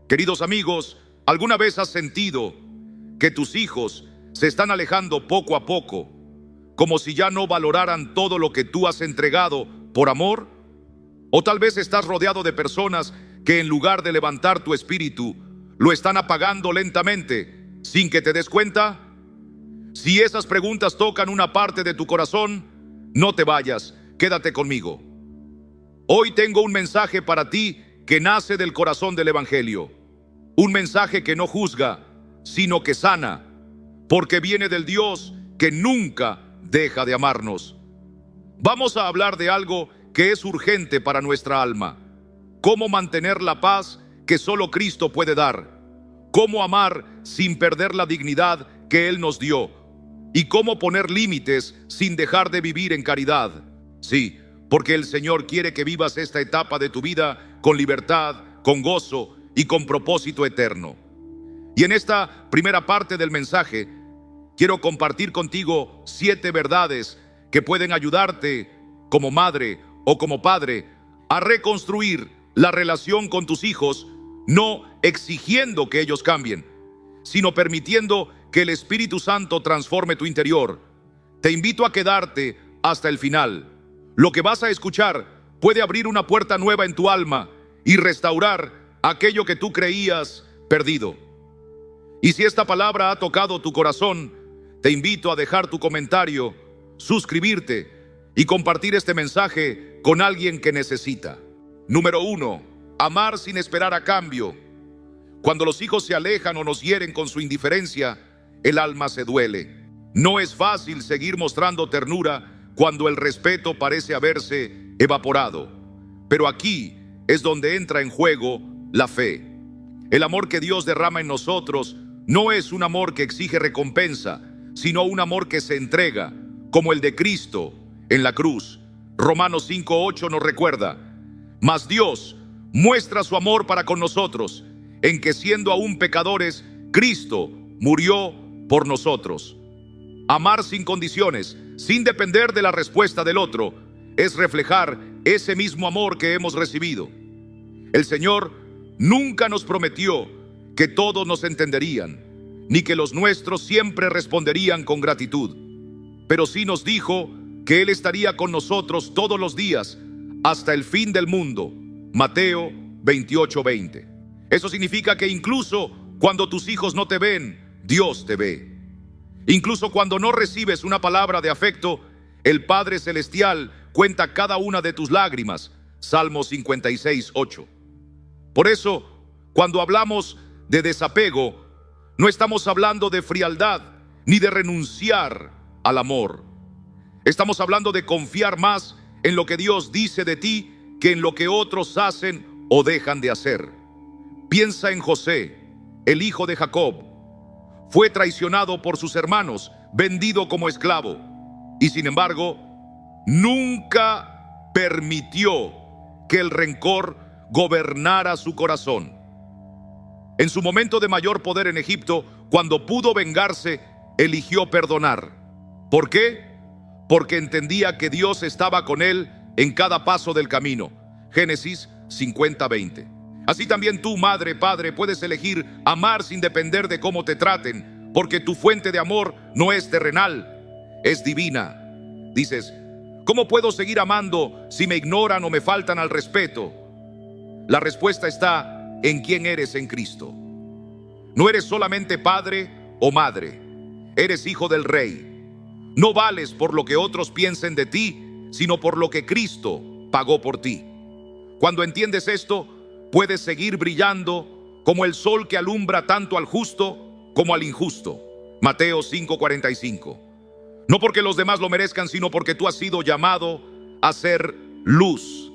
Queridos amigos, ¿alguna vez has sentido que tus hijos se están alejando poco a poco, como si ya no valoraran todo lo que tú has entregado por amor? O tal vez estás rodeado de personas que en lugar de levantar tu espíritu, lo están apagando lentamente, sin que te des cuenta. Si esas preguntas tocan una parte de tu corazón, no te vayas, quédate conmigo. Hoy tengo un mensaje para ti que nace del corazón del Evangelio. Un mensaje que no juzga, sino que sana, porque viene del Dios que nunca deja de amarnos. Vamos a hablar de algo que es urgente para nuestra alma. Cómo mantener la paz que solo Cristo puede dar. Cómo amar sin perder la dignidad que Él nos dio. Y cómo poner límites sin dejar de vivir en caridad. Sí, porque el Señor quiere que vivas esta etapa de tu vida con libertad, con gozo y con propósito eterno. Y en esta primera parte del mensaje, quiero compartir contigo 7 verdades que pueden ayudarte como madre o como padre a reconstruir la relación con tus hijos, no exigiendo que ellos cambien, sino permitiendo que el Espíritu Santo transforme tu interior. Te invito a quedarte hasta el final. Lo que vas a escuchar puede abrir una puerta nueva en tu alma y restaurar aquello que tú creías perdido. Y si esta palabra ha tocado tu corazón, te invito a dejar tu comentario, suscribirte y compartir este mensaje con alguien que necesita. Número 1. Amar sin esperar a cambio. Cuando los hijos se alejan o nos hieren con su indiferencia, el alma se duele. No es fácil seguir mostrando ternura cuando el respeto parece haberse evaporado. Pero aquí es donde entra en juego la fe. El amor que Dios derrama en nosotros no es un amor que exige recompensa, sino un amor que se entrega, como el de Cristo en la cruz. Romanos 5:8 nos recuerda: mas Dios muestra su amor para con nosotros, en que siendo aún pecadores, Cristo murió por nosotros. Amar sin condiciones, sin depender de la respuesta del otro, es reflejar ese mismo amor que hemos recibido. El Señor nunca nos prometió que todos nos entenderían, ni que los nuestros siempre responderían con gratitud. Pero sí nos dijo que Él estaría con nosotros todos los días, hasta el fin del mundo. Mateo 28:20. Eso significa que incluso cuando tus hijos no te ven, Dios te ve. Incluso cuando no recibes una palabra de afecto, el Padre Celestial cuenta cada una de tus lágrimas. Salmo 56:8. Por eso, cuando hablamos de desapego, no estamos hablando de frialdad ni de renunciar al amor. Estamos hablando de confiar más en lo que Dios dice de ti que en lo que otros hacen o dejan de hacer. Piensa en José, el hijo de Jacob. Fue traicionado por sus hermanos, vendido como esclavo, y sin embargo, nunca permitió que el rencor gobernara su corazón. En su momento de mayor poder en Egipto, cuando pudo vengarse, eligió perdonar. ¿Por qué? Porque entendía que Dios estaba con él en cada paso del camino. Génesis 50:20. Así también tú, madre, padre, puedes elegir amar sin depender de cómo te traten, porque tu fuente de amor no es terrenal, es divina. Dices: ¿cómo puedo seguir amando si me ignoran o me faltan al respeto? La respuesta está en quién eres en Cristo. No eres solamente padre o madre, eres hijo del Rey. No vales por lo que otros piensen de ti, sino por lo que Cristo pagó por ti. Cuando entiendes esto, puedes seguir brillando como el sol que alumbra tanto al justo como al injusto. Mateo 5:45. No porque los demás lo merezcan, sino porque tú has sido llamado a ser luz.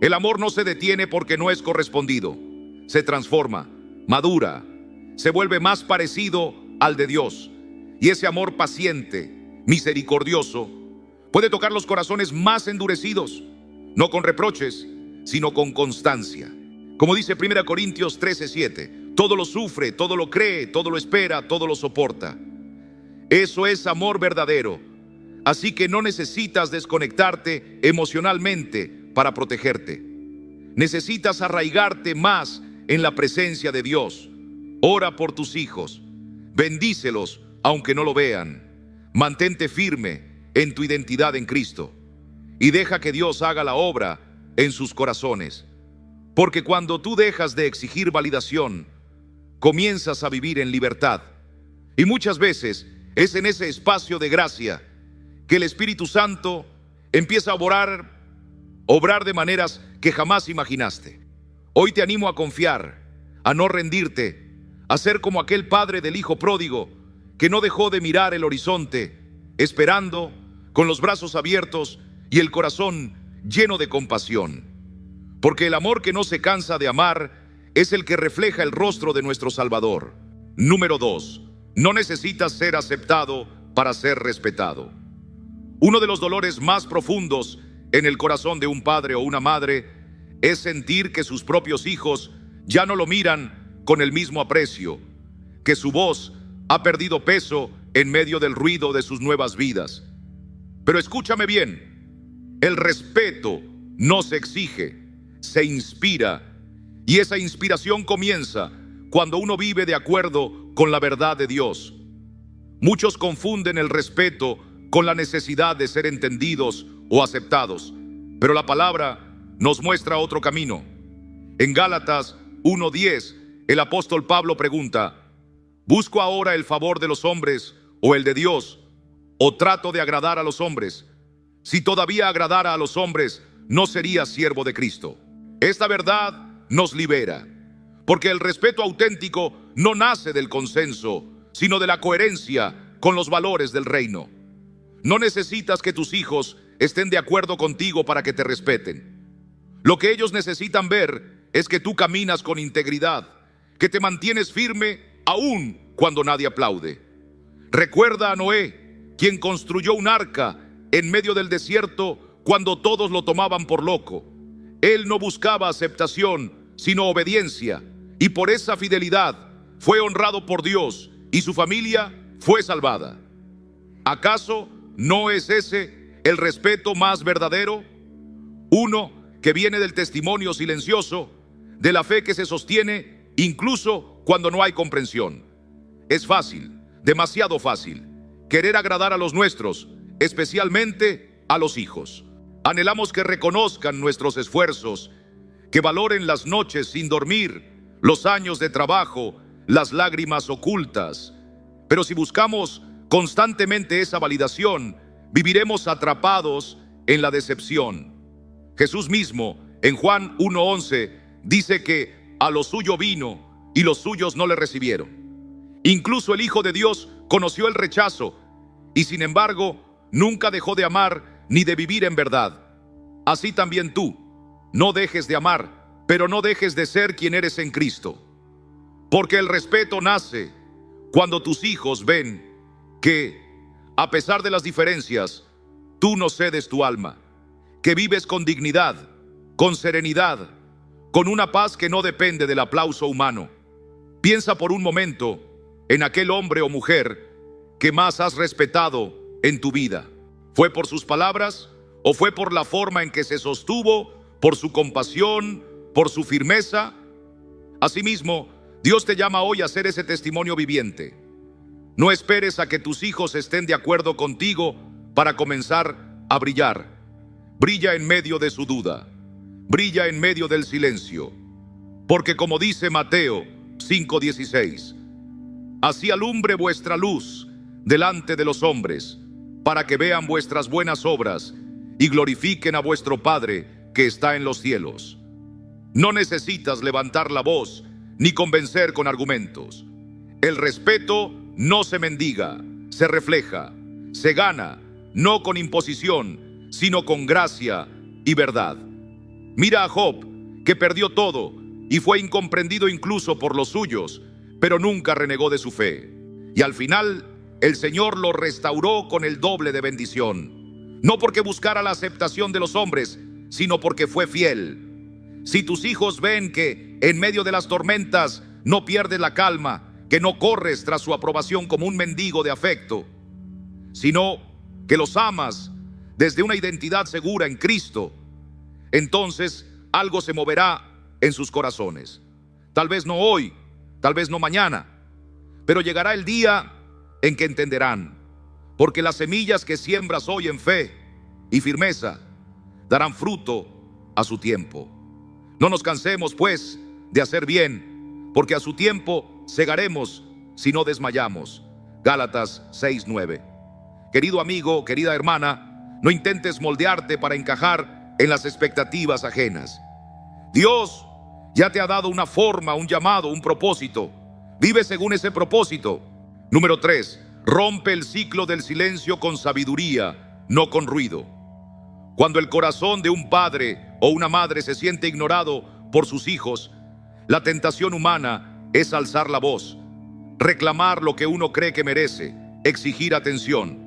El amor no se detiene porque no es correspondido. Se transforma, madura, se vuelve más parecido al de Dios. Y ese amor paciente, misericordioso, puede tocar los corazones más endurecidos, no con reproches, sino con constancia. Como dice 1 Corintios 13:7, todo lo sufre, todo lo cree, todo lo espera, todo lo soporta. Eso es amor verdadero. Así que no necesitas desconectarte emocionalmente para protegerte. Necesitas arraigarte más en la presencia de Dios. Ora por tus hijos. Bendícelos aunque no lo vean. Mantente firme en tu identidad en Cristo y deja que Dios haga la obra en sus corazones. Porque cuando tú dejas de exigir validación, comienzas a vivir en libertad. Y muchas veces es en ese espacio de gracia que el Espíritu Santo empieza a obrar de maneras que jamás imaginaste. Hoy te animo a confiar, a no rendirte, a ser como aquel padre del hijo pródigo que no dejó de mirar el horizonte, esperando, con los brazos abiertos y el corazón lleno de compasión. Porque el amor que no se cansa de amar es el que refleja el rostro de nuestro Salvador. Número 2. No necesitas ser aceptado para ser respetado. Uno de los dolores más profundos en el corazón de un padre o una madre es sentir que sus propios hijos ya no lo miran con el mismo aprecio, que su voz ha perdido peso en medio del ruido de sus nuevas vidas. Pero escúchame bien, el respeto no se exige, se inspira, y esa inspiración comienza cuando uno vive de acuerdo con la verdad de Dios. Muchos confunden el respeto con la necesidad de ser entendidos o aceptados, pero la palabra nos muestra otro camino. En Gálatas 1:10, el apóstol Pablo pregunta: ¿busco ahora el favor de los hombres o el de Dios? ¿O trato de agradar a los hombres? Si todavía agradara a los hombres, no sería siervo de Cristo. Esta verdad nos libera, porque el respeto auténtico no nace del consenso, sino de la coherencia con los valores del reino. No necesitas que tus hijos estén de acuerdo contigo para que te respeten. Lo que ellos necesitan ver es que tú caminas con integridad, que te mantienes firme aún cuando nadie aplaude. Recuerda a Noé, quien construyó un arca en medio del desierto cuando todos lo tomaban por loco. Él no buscaba aceptación, sino obediencia, y por esa fidelidad fue honrado por Dios y su familia fue salvada. ¿Acaso no es ese el respeto más verdadero? Uno que viene del testimonio silencioso, de la fe que se sostiene incluso cuando no hay comprensión. Es fácil, demasiado fácil, querer agradar a los nuestros, especialmente a los hijos. Anhelamos que reconozcan nuestros esfuerzos, que valoren las noches sin dormir, los años de trabajo, las lágrimas ocultas. Pero si buscamos constantemente esa validación, viviremos atrapados en la decepción. Jesús mismo, en Juan 1:11, dice que a lo suyo vino y los suyos no le recibieron. Incluso el Hijo de Dios conoció el rechazo y sin embargo nunca dejó de amar ni de vivir en verdad. Así también tú, no dejes de amar, pero no dejes de ser quien eres en Cristo. Porque el respeto nace cuando tus hijos ven que, a pesar de las diferencias, tú no cedes tu alma, que vives con dignidad, con serenidad, con una paz que no depende del aplauso humano. Piensa por un momento en aquel hombre o mujer que más has respetado en tu vida. ¿Fue por sus palabras o fue por la forma en que se sostuvo, por su compasión, por su firmeza? Asimismo, Dios te llama hoy a ser ese testimonio viviente. No esperes a que tus hijos estén de acuerdo contigo para comenzar a brillar. Brilla en medio de su duda. Brilla en medio del silencio. Porque como dice Mateo 5:16, así alumbre vuestra luz delante de los hombres, para que vean vuestras buenas obras y glorifiquen a vuestro Padre que está en los cielos. No necesitas levantar la voz ni convencer con argumentos. El respeto no se mendiga, se refleja, se gana, no con imposición, sino con gracia y verdad. Mira a Job, que perdió todo y fue incomprendido incluso por los suyos, pero nunca renegó de su fe. Y al final, el Señor lo restauró con el doble de bendición. No porque buscara la aceptación de los hombres, sino porque fue fiel. Si tus hijos ven que en medio de las tormentas no pierdes la calma, que no corres tras su aprobación como un mendigo de afecto, sino que los amas desde una identidad segura en Cristo, entonces algo se moverá en sus corazones. Tal vez no hoy, tal vez no mañana, pero llegará el día en que entenderán, porque las semillas que siembras hoy en fe y firmeza darán fruto a su tiempo. No nos cansemos, pues, de hacer bien, porque a su tiempo segaremos si no desmayamos. Gálatas 6:9. Querido amigo, querida hermana, no intentes moldearte para encajar en las expectativas ajenas. Dios ya te ha dado una forma, un llamado, un propósito. Vive según ese propósito. Número 3. Rompe el ciclo del silencio con sabiduría, no con ruido. Cuando el corazón de un padre o una madre se siente ignorado por sus hijos, la tentación humana es alzar la voz, reclamar lo que uno cree que merece, exigir atención.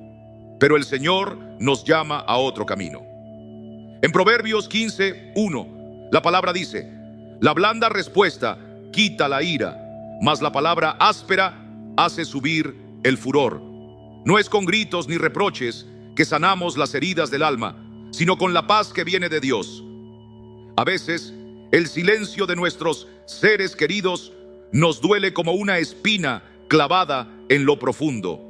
Pero el Señor nos llama a otro camino. En Proverbios 15:1, la palabra dice: la blanda respuesta quita la ira, mas la palabra áspera hace subir el furor. No es con gritos ni reproches que sanamos las heridas del alma, sino con la paz que viene de Dios. A veces, el silencio de nuestros seres queridos nos duele como una espina clavada en lo profundo.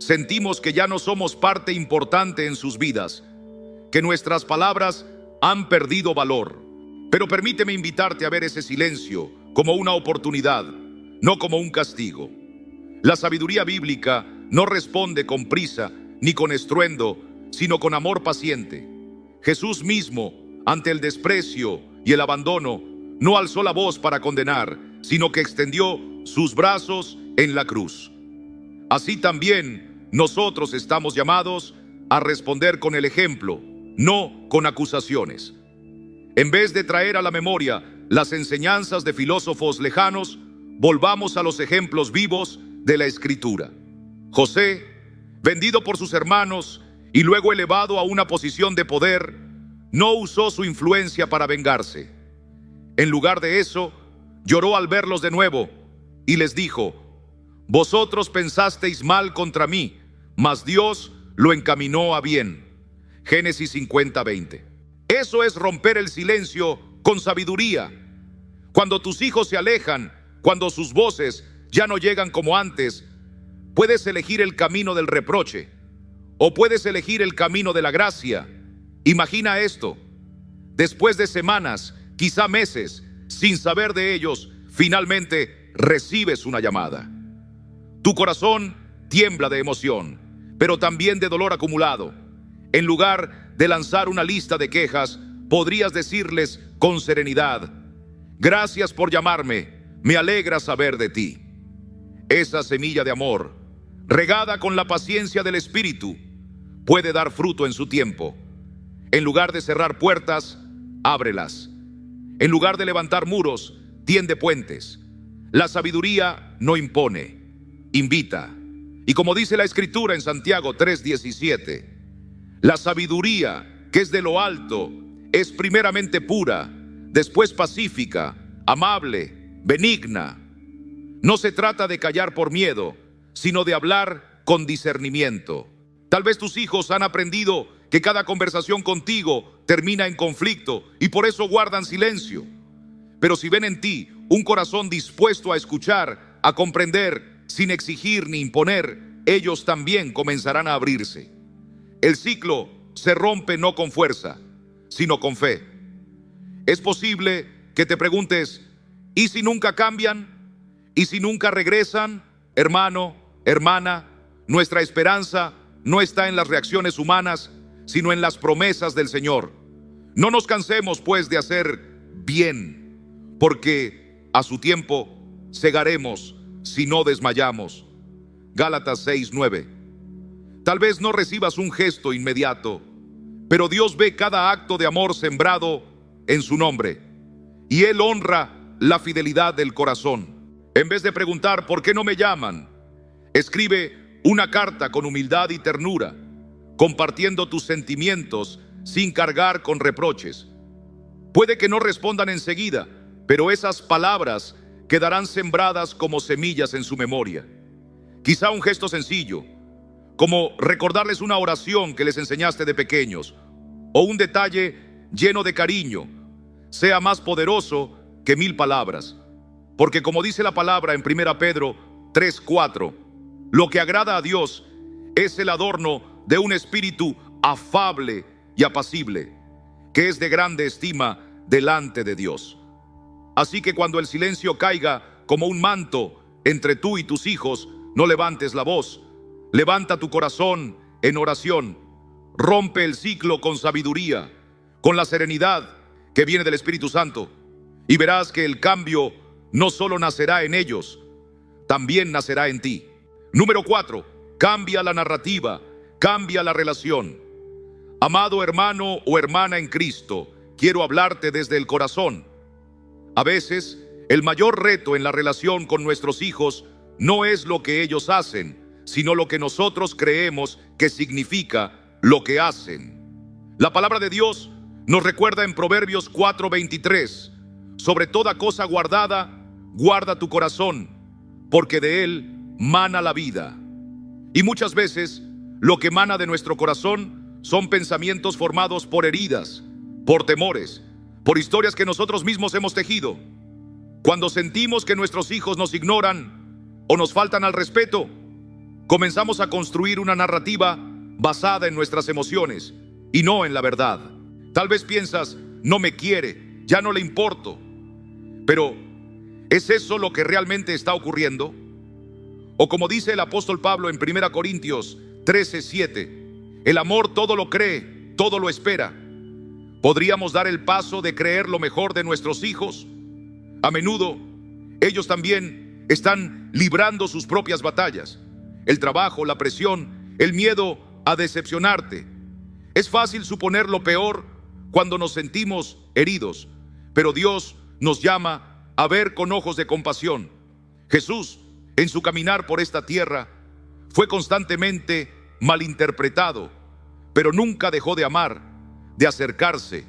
Sentimos que ya no somos parte importante en sus vidas, que nuestras palabras han perdido valor. Pero permíteme invitarte a ver ese silencio como una oportunidad, no como un castigo. La sabiduría bíblica no responde con prisa ni con estruendo, sino con amor paciente. Jesús mismo, ante el desprecio y el abandono, no alzó la voz para condenar, sino que extendió sus brazos en la cruz. Así también nosotros estamos llamados a responder con el ejemplo, no con acusaciones. En vez de traer a la memoria las enseñanzas de filósofos lejanos, volvamos a los ejemplos vivos de la Escritura. José, vendido por sus hermanos y luego elevado a una posición de poder, no usó su influencia para vengarse. En lugar de eso, lloró al verlos de nuevo y les dijo: vosotros pensasteis mal contra mí, mas Dios lo encaminó a bien. Génesis 50:20. Eso es romper el silencio con sabiduría. Cuando tus hijos se alejan, cuando sus voces ya no llegan como antes, puedes elegir el camino del reproche o puedes elegir el camino de la gracia. Imagina esto: después de semanas, quizá meses, sin saber de ellos, finalmente recibes una llamada. Tu corazón tiembla de emoción, pero también de dolor acumulado. En lugar de lanzar una lista de quejas, podrías decirles con serenidad: gracias por llamarme, me alegra saber de ti. Esa semilla de amor, regada con la paciencia del Espíritu, puede dar fruto en su tiempo. En lugar de cerrar puertas, ábrelas. En lugar de levantar muros, tiende puentes. La sabiduría no impone, invita. Y como dice la Escritura en Santiago 3:17, la sabiduría que es de lo alto es primeramente pura, después pacífica, amable, benigna. No se trata de callar por miedo, sino de hablar con discernimiento. Tal vez tus hijos han aprendido que cada conversación contigo termina en conflicto y por eso guardan silencio. Pero si ven en ti un corazón dispuesto a escuchar, a comprender, sin exigir ni imponer, ellos también comenzarán a abrirse. El ciclo se rompe no con fuerza, sino con fe. Es posible que te preguntes: ¿y si nunca cambian? ¿Y si nunca regresan? Hermano, hermana, nuestra esperanza no está en las reacciones humanas, sino en las promesas del Señor. No nos cansemos, pues, de hacer bien, porque a su tiempo segaremos si no desmayamos. Gálatas 6:9. Tal vez no recibas un gesto inmediato, pero Dios ve cada acto de amor sembrado en su nombre, y Él honra la fidelidad del corazón. En vez de preguntar ¿por qué no me llaman?, escribe una carta con humildad y ternura, compartiendo tus sentimientos sin cargar con reproches. Puede que no respondan enseguida, pero esas palabras quedarán sembradas como semillas en su memoria. Quizá un gesto sencillo, como recordarles una oración que les enseñaste de pequeños, o un detalle lleno de cariño, sea más poderoso que 1000 palabras. Porque como dice la palabra en 1 Pedro 3:4, lo que agrada a Dios es el adorno de un espíritu afable y apacible, que es de grande estima delante de Dios. Así que cuando el silencio caiga como un manto entre tú y tus hijos, no levantes la voz. Levanta tu corazón en oración. Rompe el ciclo con sabiduría, con la serenidad que viene del Espíritu Santo, y verás que el cambio no solo nacerá en ellos, también nacerá en ti. Número 4, cambia la narrativa, cambia la relación. Amado hermano o hermana en Cristo, quiero hablarte desde el corazón. A veces, el mayor reto en la relación con nuestros hijos no es lo que ellos hacen, sino lo que nosotros creemos que significa lo que hacen. La palabra de Dios nos recuerda en Proverbios 4:23, sobre toda cosa guardada, guarda tu corazón, porque de él mana la vida. Y muchas veces, lo que mana de nuestro corazón son pensamientos formados por heridas, por temores, por historias que nosotros mismos hemos tejido. Cuando sentimos que nuestros hijos nos ignoran o nos faltan al respeto, comenzamos a construir una narrativa basada en nuestras emociones y no en la verdad. Tal vez piensas, no me quiere, ya no le importo. Pero, ¿es eso lo que realmente está ocurriendo? O como dice el apóstol Pablo en 1 Corintios 13:7, el amor todo lo cree, todo lo espera. ¿Podríamos dar el paso de creer lo mejor de nuestros hijos? A menudo, ellos también están librando sus propias batallas. El trabajo, la presión, el miedo a decepcionarte. Es fácil suponer lo peor cuando nos sentimos heridos, pero Dios nos llama a ver con ojos de compasión. Jesús, en su caminar por esta tierra, fue constantemente malinterpretado, pero nunca dejó de amar, de acercarse,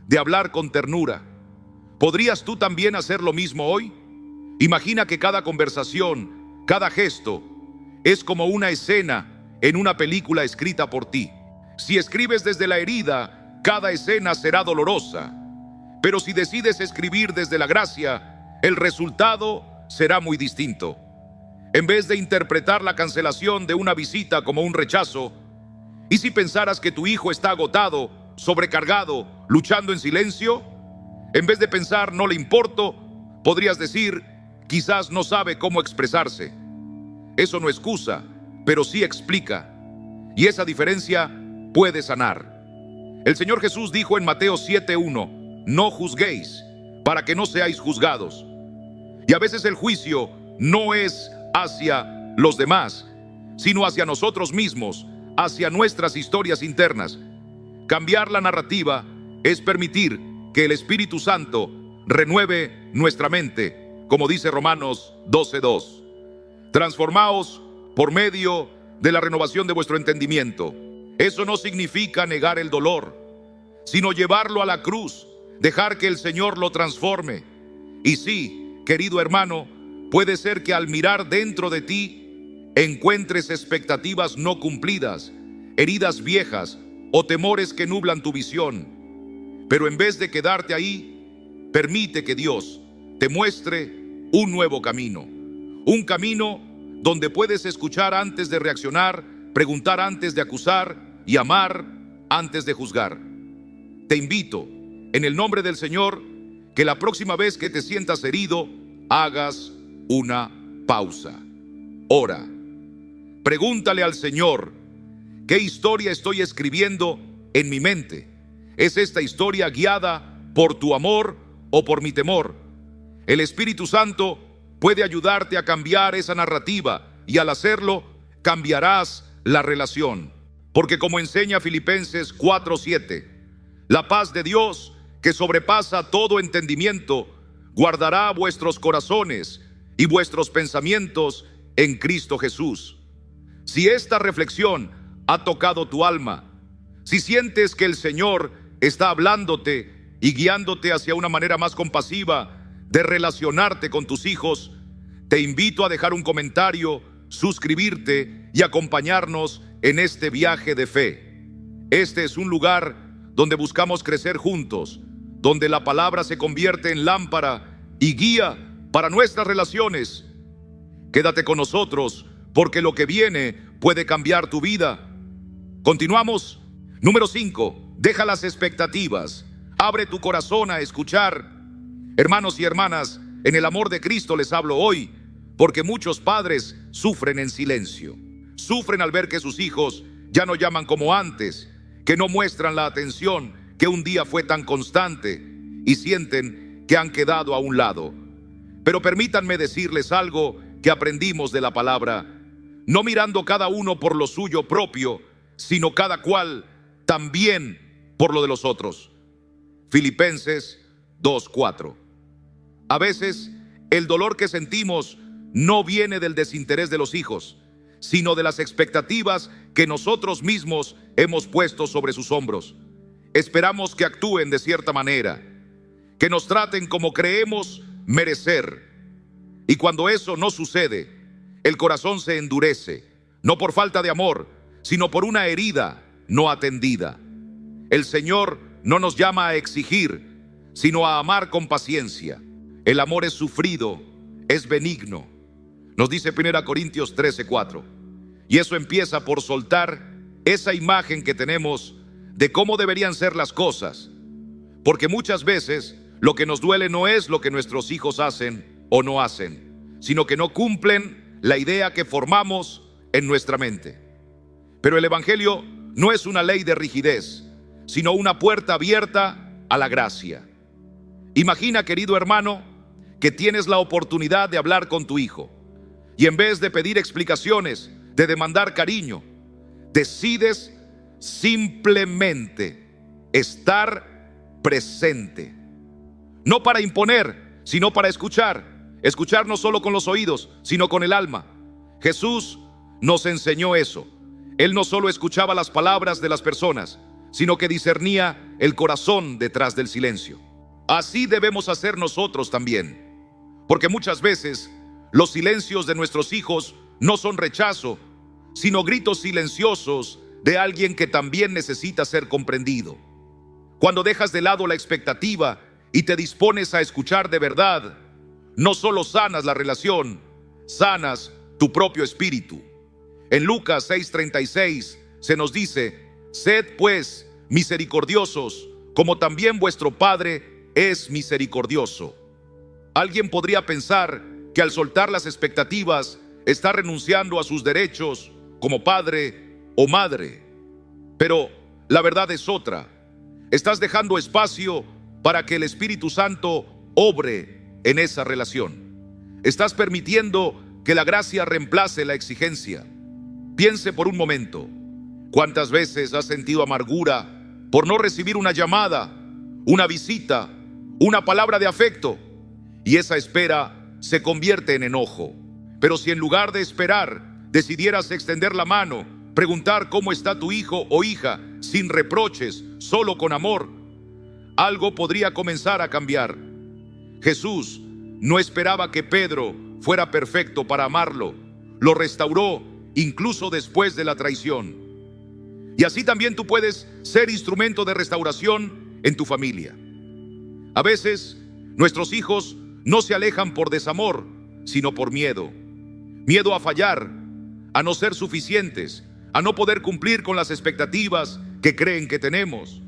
de hablar con ternura. ¿Podrías tú también hacer lo mismo hoy? Imagina que cada conversación, cada gesto, es como una escena en una película escrita por ti. Si escribes desde la herida, cada escena será dolorosa. Pero si decides escribir desde la gracia, el resultado será muy distinto. En vez de interpretar la cancelación de una visita como un rechazo, ¿y si pensaras que tu hijo está agotado, sobrecargado, luchando en silencio? En vez de pensar no le importo, podrías decir, quizás no sabe cómo expresarse. Eso no excusa, pero sí explica. Y esa diferencia puede sanar. El Señor Jesús dijo en Mateo 7:1, no juzguéis, para que no seáis juzgados. Y a veces el juicio no es hacia los demás, sino hacia nosotros mismos, hacia nuestras historias internas. Cambiar la narrativa es permitir que el Espíritu Santo renueve nuestra mente, como dice Romanos 12:2. Transformaos por medio de la renovación de vuestro entendimiento. Eso no significa negar el dolor, sino llevarlo a la cruz, dejar que el Señor lo transforme. Y sí, querido hermano, puede ser que al mirar dentro de ti encuentres expectativas no cumplidas, heridas viejas o temores que nublan tu visión. Pero en vez de quedarte ahí, permite que Dios te muestre un nuevo camino. Un camino donde puedes escuchar antes de reaccionar, preguntar antes de acusar y amar antes de juzgar. Te invito, en el nombre del Señor, que la próxima vez que te sientas herido, hagas una pausa. Ora. Pregúntale al Señor, ¿qué historia estoy escribiendo en mi mente? ¿Es esta historia guiada por tu amor o por mi temor? El Espíritu Santo puede ayudarte a cambiar esa narrativa y al hacerlo, cambiarás la relación. Porque como enseña Filipenses 4:7, la paz de Dios, que sobrepasa todo entendimiento, guardará vuestros corazones y vuestros pensamientos en Cristo Jesús. Si esta reflexión ha tocado tu alma, si sientes que el Señor está hablándote y guiándote hacia una manera más compasiva de relacionarte con tus hijos, te invito a dejar un comentario, suscribirte y acompañarnos en este viaje de fe. Este es un lugar donde buscamos crecer juntos, donde la palabra se convierte en lámpara y guía para nuestras relaciones. Quédate con nosotros, porque lo que viene puede cambiar tu vida. Continuamos. Número 5. Deja las expectativas. Abre tu corazón a escuchar. Hermanos y hermanas, en el amor de Cristo les hablo hoy, porque muchos padres sufren en silencio. Sufren al ver que sus hijos ya no llaman como antes, que no muestran la atención que un día fue tan constante, y sienten que han quedado a un lado. Pero permítanme decirles algo que aprendimos de la palabra: no mirando cada uno por lo suyo propio, sino cada cual también por lo de los otros. Filipenses 2:4. A veces el dolor que sentimos no viene del desinterés de los hijos, sino de las expectativas que nosotros mismos hemos puesto sobre sus hombros. Esperamos que actúen de cierta manera, que nos traten como creemos merecer. Y cuando eso no sucede, el corazón se endurece, no por falta de amor, sino por una herida no atendida. El Señor no nos llama a exigir, sino a amar con paciencia. El amor es sufrido, es benigno. Nos dice 1 Corintios 13:4. Y eso empieza por soltar esa imagen que tenemos de cómo deberían ser las cosas. Porque muchas veces lo que nos duele no es lo que nuestros hijos hacen o no hacen, sino que no cumplen la idea que formamos en nuestra mente. Pero el Evangelio no es una ley de rigidez, sino una puerta abierta a la gracia. Imagina, querido hermano, que tienes la oportunidad de hablar con tu hijo, y en vez de pedir explicaciones, de demandar cariño, decides simplemente estar presente. No para imponer, sino para escuchar. Escuchar no solo con los oídos, sino con el alma. Jesús nos enseñó eso. Él no solo escuchaba las palabras de las personas, sino que discernía el corazón detrás del silencio. Así debemos hacer nosotros también. Porque muchas veces los silencios de nuestros hijos no son rechazo, sino gritos silenciosos de alguien que también necesita ser comprendido. Cuando dejas de lado la expectativa y te dispones a escuchar de verdad, no solo sanas la relación, sanas tu propio espíritu. En Lucas 6:36 se nos dice: sed pues misericordiosos, como también vuestro Padre es misericordioso. Alguien podría pensar que al soltar las expectativas está renunciando a sus derechos como padre o madre. Pero la verdad es otra. Estás dejando espacio para que el Espíritu Santo obre en esa relación. Estás permitiendo que la gracia reemplace la exigencia. Piense por un momento, ¿cuántas veces has sentido amargura por no recibir una llamada, una visita, una palabra de afecto? Y esa espera se convierte en enojo. Pero si en lugar de esperar decidieras extender la mano, preguntar cómo está tu hijo o hija, sin reproches, solo con amor, algo podría comenzar a cambiar. Jesús no esperaba que Pedro fuera perfecto para amarlo. Lo restauró incluso después de la traición. Y así también tú puedes ser instrumento de restauración en tu familia. A veces nuestros hijos no se alejan por desamor, sino por miedo. Miedo a fallar, a no ser suficientes, a no poder cumplir con las expectativas que creen que tenemos.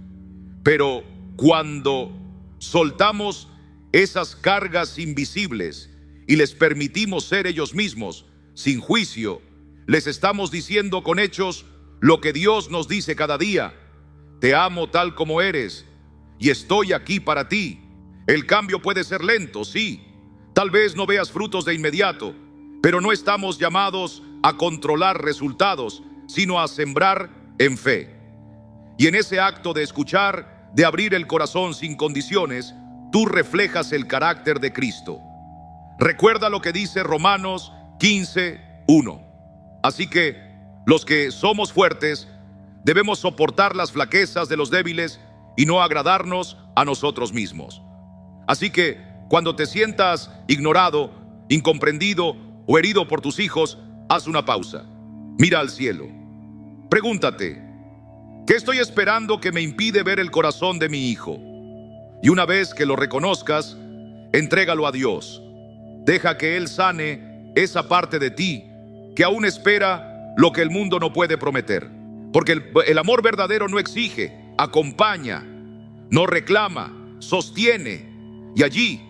Pero cuando soltamos esas cargas invisibles y les permitimos ser ellos mismos, sin juicio, les estamos diciendo con hechos lo que Dios nos dice cada día: te amo tal como eres y estoy aquí para ti. El cambio puede ser lento, sí. Tal vez no veas frutos de inmediato, pero no estamos llamados a controlar resultados, sino a sembrar en fe. Y en ese acto de escuchar, de abrir el corazón sin condiciones, tú reflejas el carácter de Cristo. Recuerda lo que dice Romanos 15:1. Así que los que somos fuertes debemos soportar las flaquezas de los débiles y no agradarnos a nosotros mismos. Así que cuando te sientas ignorado, incomprendido o herido por tus hijos, haz una pausa. Mira al cielo. Pregúntate: ¿qué estoy esperando que me impide ver el corazón de mi hijo? Y una vez que lo reconozcas, entrégalo a Dios. Deja que Él sane esa parte de ti que aún espera lo que el mundo no puede prometer. Porque el amor verdadero no exige, acompaña, no reclama, sostiene. Y allí,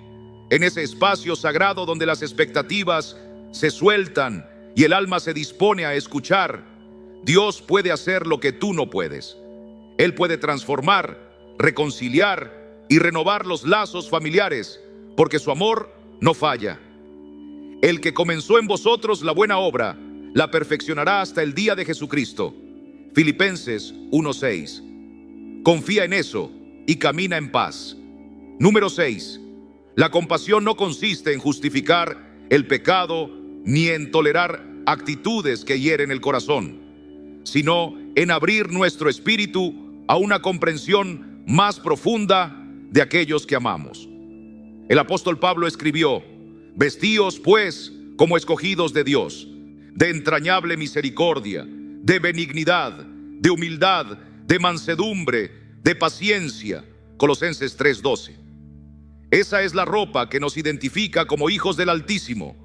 en ese espacio sagrado donde las expectativas se sueltan y el alma se dispone a escuchar, Dios puede hacer lo que tú no puedes. Él puede transformar, reconciliar y renovar los lazos familiares, porque su amor no falla. El que comenzó en vosotros la buena obra, la perfeccionará hasta el día de Jesucristo. Filipenses 1:6. Confía en eso y camina en paz. Número 6. La compasión no consiste en justificar el pecado ni en tolerar actitudes que hieren el corazón, sino en abrir nuestro espíritu a una comprensión más profunda de aquellos que amamos. El apóstol Pablo escribió: vestíos pues como escogidos de Dios, de entrañable misericordia, de benignidad, de humildad, de mansedumbre, de paciencia. Colosenses 3:12. Esa es la ropa que nos identifica como hijos del Altísimo.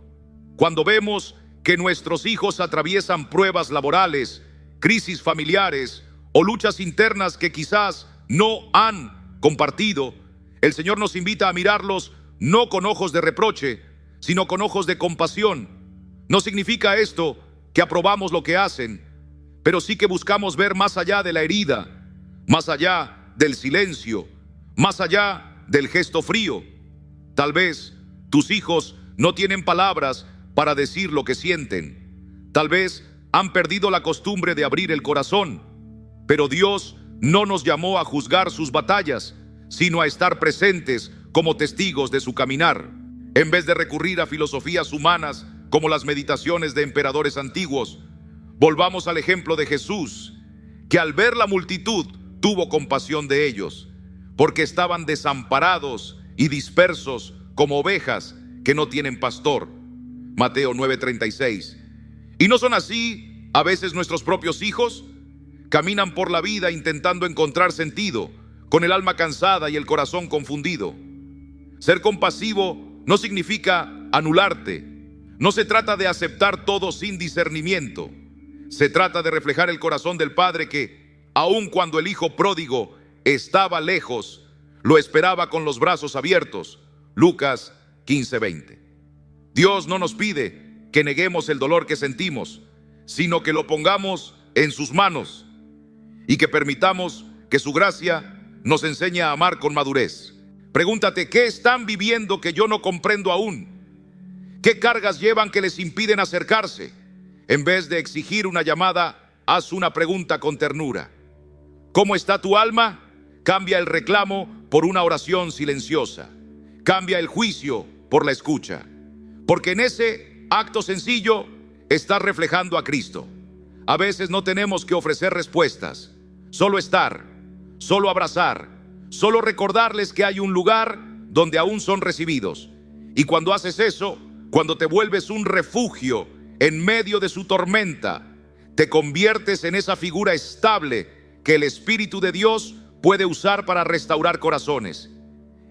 Cuando vemos que nuestros hijos atraviesan pruebas laborales, crisis familiares o luchas internas que quizás no han compartido, el Señor nos invita a mirarlos no con ojos de reproche, sino con ojos de compasión. No significa esto que aprobamos lo que hacen, pero sí que buscamos ver más allá de la herida, más allá del silencio, más allá del gesto frío. Tal vez tus hijos no tienen palabras para decir lo que sienten. Tal vez han perdido la costumbre de abrir el corazón, pero Dios no nos llamó a juzgar sus batallas, sino a estar presentes como testigos de su caminar. En vez de recurrir a filosofías humanas como las meditaciones de emperadores antiguos, volvamos al ejemplo de Jesús, que al ver la multitud tuvo compasión de ellos, porque estaban desamparados y dispersos como ovejas que no tienen pastor. Mateo 9:36. ¿Y no son así a veces nuestros propios hijos? Caminan por la vida intentando encontrar sentido, con el alma cansada y el corazón confundido. Ser compasivo no significa anularte. No se trata de aceptar todo sin discernimiento. Se trata de reflejar el corazón del Padre que, aun cuando el hijo pródigo estaba lejos, lo esperaba con los brazos abiertos. Lucas 15:20. Dios no nos pide que neguemos el dolor que sentimos, sino que lo pongamos en sus manos y que permitamos que su gracia nos enseñe a amar con madurez. Pregúntate, ¿qué están viviendo que yo no comprendo aún? ¿Qué cargas llevan que les impiden acercarse? En vez de exigir una llamada, haz una pregunta con ternura. ¿Cómo está tu alma? Cambia el reclamo por una oración silenciosa. Cambia el juicio por la escucha. Porque en ese acto sencillo estás reflejando a Cristo. A veces no tenemos que ofrecer respuestas, solo estar, solo abrazar, solo recordarles que hay un lugar donde aún son recibidos. Y cuando haces eso, cuando te vuelves un refugio en medio de su tormenta, te conviertes en esa figura estable que el Espíritu de Dios puede usar para restaurar corazones.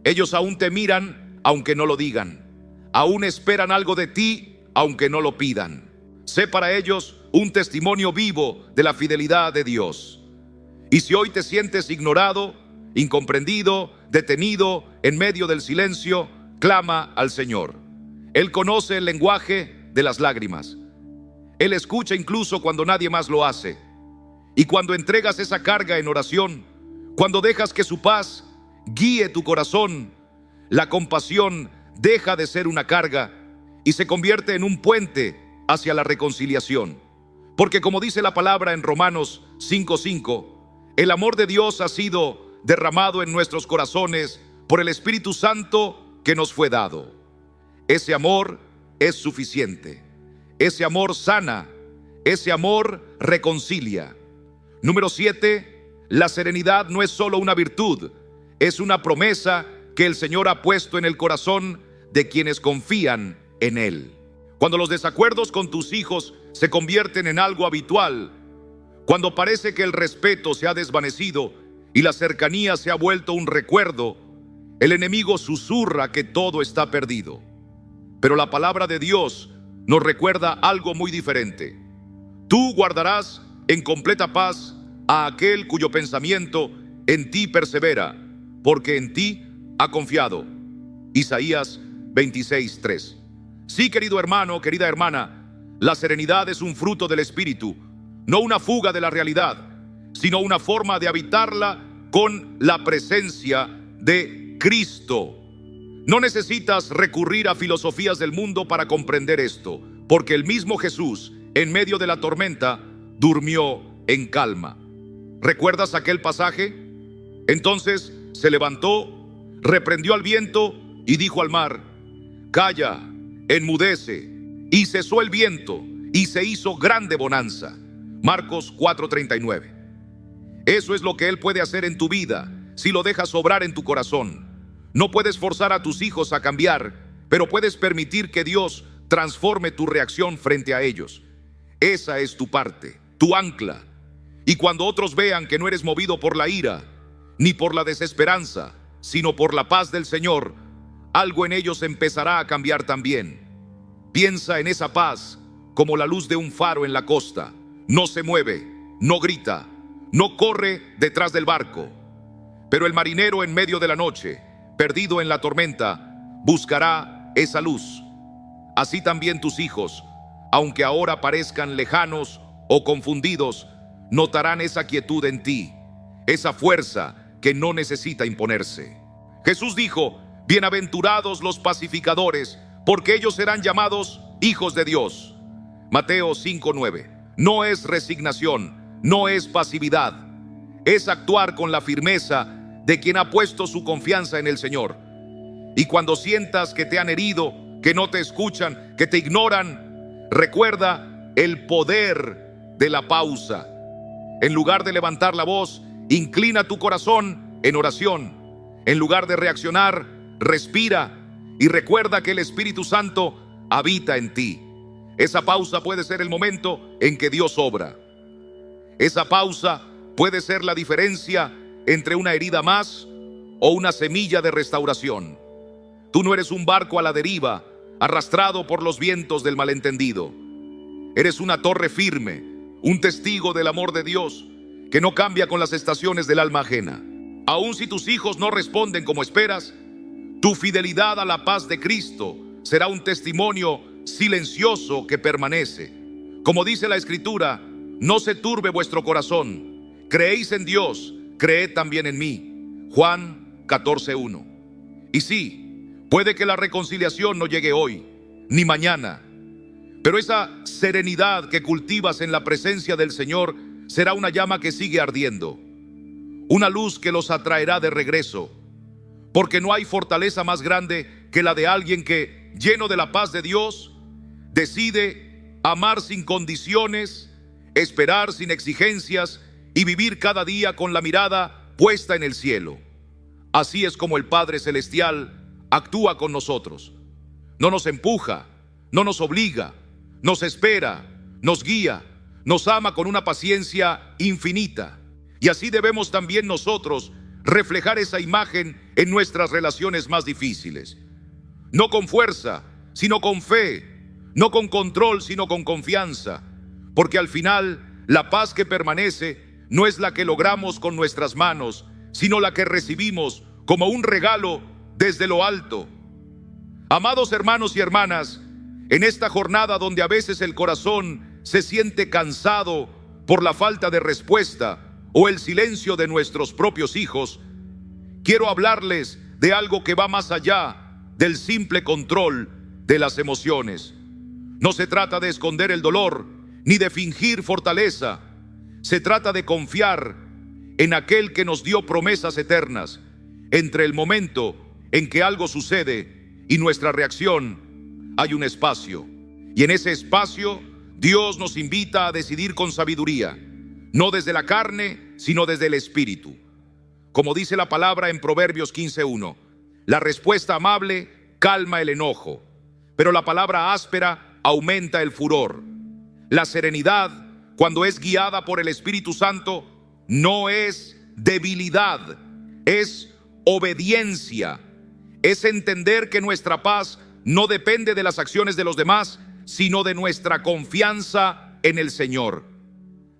Ellos aún te miran aunque no lo digan. Aún esperan algo de ti aunque no lo pidan. Sé para ellos un testimonio vivo de la fidelidad de Dios. Y si hoy te sientes ignorado, incomprendido, detenido en medio del silencio, clama al Señor. Él conoce el lenguaje de las lágrimas. Él escucha incluso cuando nadie más lo hace. Y cuando entregas esa carga en oración, cuando dejas que su paz guíe tu corazón, la compasión deja de ser una carga y se convierte en un puente hacia la reconciliación. Porque como dice la palabra en Romanos 5:5, el amor de Dios ha sido derramado en nuestros corazones por el Espíritu Santo que nos fue dado. Ese amor es suficiente. Ese amor sana. Ese amor reconcilia. Número 7, la serenidad no es solo una virtud, es una promesa que el Señor ha puesto en el corazón de quienes confían en Él. Cuando los desacuerdos con tus hijos se convierten en algo habitual, cuando parece que el respeto se ha desvanecido y la cercanía se ha vuelto un recuerdo, el enemigo susurra que todo está perdido. Pero la palabra de Dios nos recuerda algo muy diferente. Tú guardarás en completa paz a aquel cuyo pensamiento en ti persevera, porque en ti ha confiado. Isaías 26:3. Sí, querido hermano, querida hermana, la serenidad es un fruto del Espíritu, no una fuga de la realidad, sino una forma de habitarla con la presencia de Cristo. No necesitas recurrir a filosofías del mundo para comprender esto, porque el mismo Jesús, en medio de la tormenta, durmió en calma. ¿Recuerdas aquel pasaje? Entonces se levantó, reprendió al viento y dijo al mar: calla, enmudece. Y cesó el viento y se hizo grande bonanza. Marcos 4:39. Eso es lo que Él puede hacer en tu vida si lo dejas obrar en tu corazón. No puedes forzar a tus hijos a cambiar, pero puedes permitir que Dios transforme tu reacción frente a ellos. Esa es tu parte, tu ancla. Y cuando otros vean que no eres movido por la ira, ni por la desesperanza, sino por la paz del Señor, algo en ellos empezará a cambiar también. Piensa en esa paz como la luz de un faro en la costa. No se mueve, no grita, no corre detrás del barco. Pero el marinero en medio de la noche, perdido en la tormenta, buscará esa luz. Así también tus hijos, aunque ahora parezcan lejanos o confundidos, notarán esa quietud en ti, esa fuerza que no necesita imponerse. Jesús dijo: bienaventurados los pacificadores, porque ellos serán llamados hijos de Dios. Mateo 5:9. No es resignación, no es pasividad, es actuar con la firmeza de quien ha puesto su confianza en el Señor. Y cuando sientas que te han herido, que no te escuchan, que te ignoran, recuerda el poder de la pausa. En lugar de levantar la voz, inclina tu corazón en oración. En lugar de reaccionar, respira y recuerda que el Espíritu Santo habita en ti. Esa pausa puede ser el momento en que Dios obra. Esa pausa puede ser la diferencia entre una herida más o una semilla de restauración. Tú no eres un barco a la deriva, arrastrado por los vientos del malentendido. Eres una torre firme, un testigo del amor de Dios que no cambia con las estaciones del alma ajena. Aun si tus hijos no responden como esperas, tu fidelidad a la paz de Cristo será un testimonio silencioso que permanece. Como dice la Escritura: no se turbe vuestro corazón. Creéis en Dios, creed también en mí. Juan 14:1. Y sí, puede que la reconciliación no llegue hoy, ni mañana, pero esa serenidad que cultivas en la presencia del Señor será una llama que sigue ardiendo, una luz que los atraerá de regreso, porque no hay fortaleza más grande que la de alguien que, lleno de la paz de Dios, decide amar sin condiciones, esperar sin exigencias y vivir cada día con la mirada puesta en el cielo. Así es como el Padre Celestial actúa con nosotros. No nos empuja, no nos obliga, nos espera, nos guía, nos ama con una paciencia infinita. Y así debemos también nosotros reflejar esa imagen en nuestras relaciones más difíciles. No con fuerza, sino con fe. No con control, sino con confianza. Porque al final, la paz que permanece no es la que logramos con nuestras manos, sino la que recibimos como un regalo desde lo alto. Amados hermanos y hermanas, en esta jornada donde a veces el corazón se siente cansado por la falta de respuesta o el silencio de nuestros propios hijos, quiero hablarles de algo que va más allá del simple control de las emociones. No se trata de esconder el dolor ni de fingir fortaleza. Se trata de confiar en aquel que nos dio promesas eternas entre el momento en que algo sucede y nuestra reacción. Hay un espacio, y en ese espacio Dios nos invita a decidir con sabiduría, no desde la carne, sino desde el Espíritu. Como dice la palabra en Proverbios 15:1, la respuesta amable calma el enojo, pero la palabra áspera aumenta el furor. La serenidad, cuando es guiada por el Espíritu Santo, no es debilidad, es obediencia. Es entender que nuestra paz no depende de las acciones de los demás, sino de nuestra confianza en el Señor.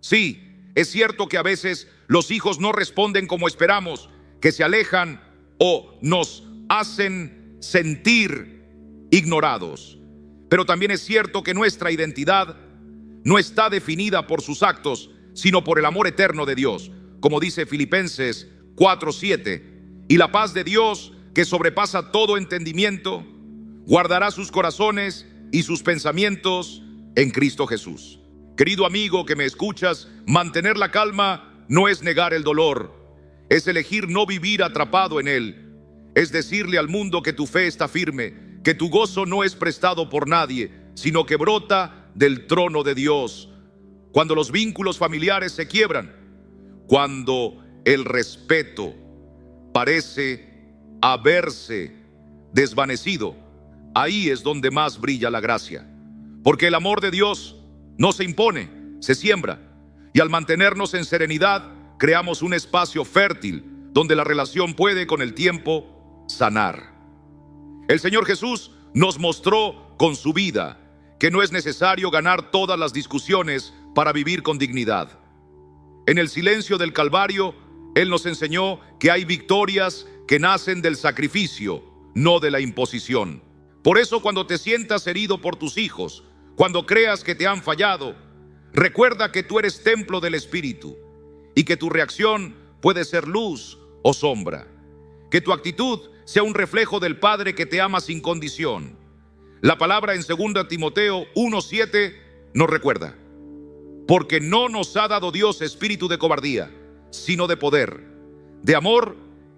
Sí, es cierto que a veces los hijos no responden como esperamos, que se alejan o nos hacen sentir ignorados. Pero también es cierto que nuestra identidad no está definida por sus actos, sino por el amor eterno de Dios, como dice Filipenses 4:7. Y la paz de Dios, que sobrepasa todo entendimiento, guardará sus corazones y sus pensamientos en Cristo Jesús. Querido amigo que me escuchas, mantener la calma no es negar el dolor, es elegir no vivir atrapado en él, es decirle al mundo que tu fe está firme, que tu gozo no es prestado por nadie, sino que brota del trono de Dios. Cuando los vínculos familiares se quiebran, cuando el respeto parece haberse desvanecido, ahí es donde más brilla la gracia. Porque el amor de Dios no se impone, se siembra. Y al mantenernos en serenidad, creamos un espacio fértil donde la relación puede con el tiempo sanar. El Señor Jesús nos mostró con su vida que no es necesario ganar todas las discusiones para vivir con dignidad. En el silencio del Calvario, Él nos enseñó que hay victorias que nacen del sacrificio, no de la imposición. Por eso, cuando te sientas herido por tus hijos, cuando creas que te han fallado, recuerda que tú eres templo del Espíritu y que tu reacción puede ser luz o sombra. Que tu actitud sea un reflejo del Padre que te ama sin condición. La palabra en 2 Timoteo 1:7 nos recuerda: porque no nos ha dado Dios espíritu de cobardía, sino de poder, de amor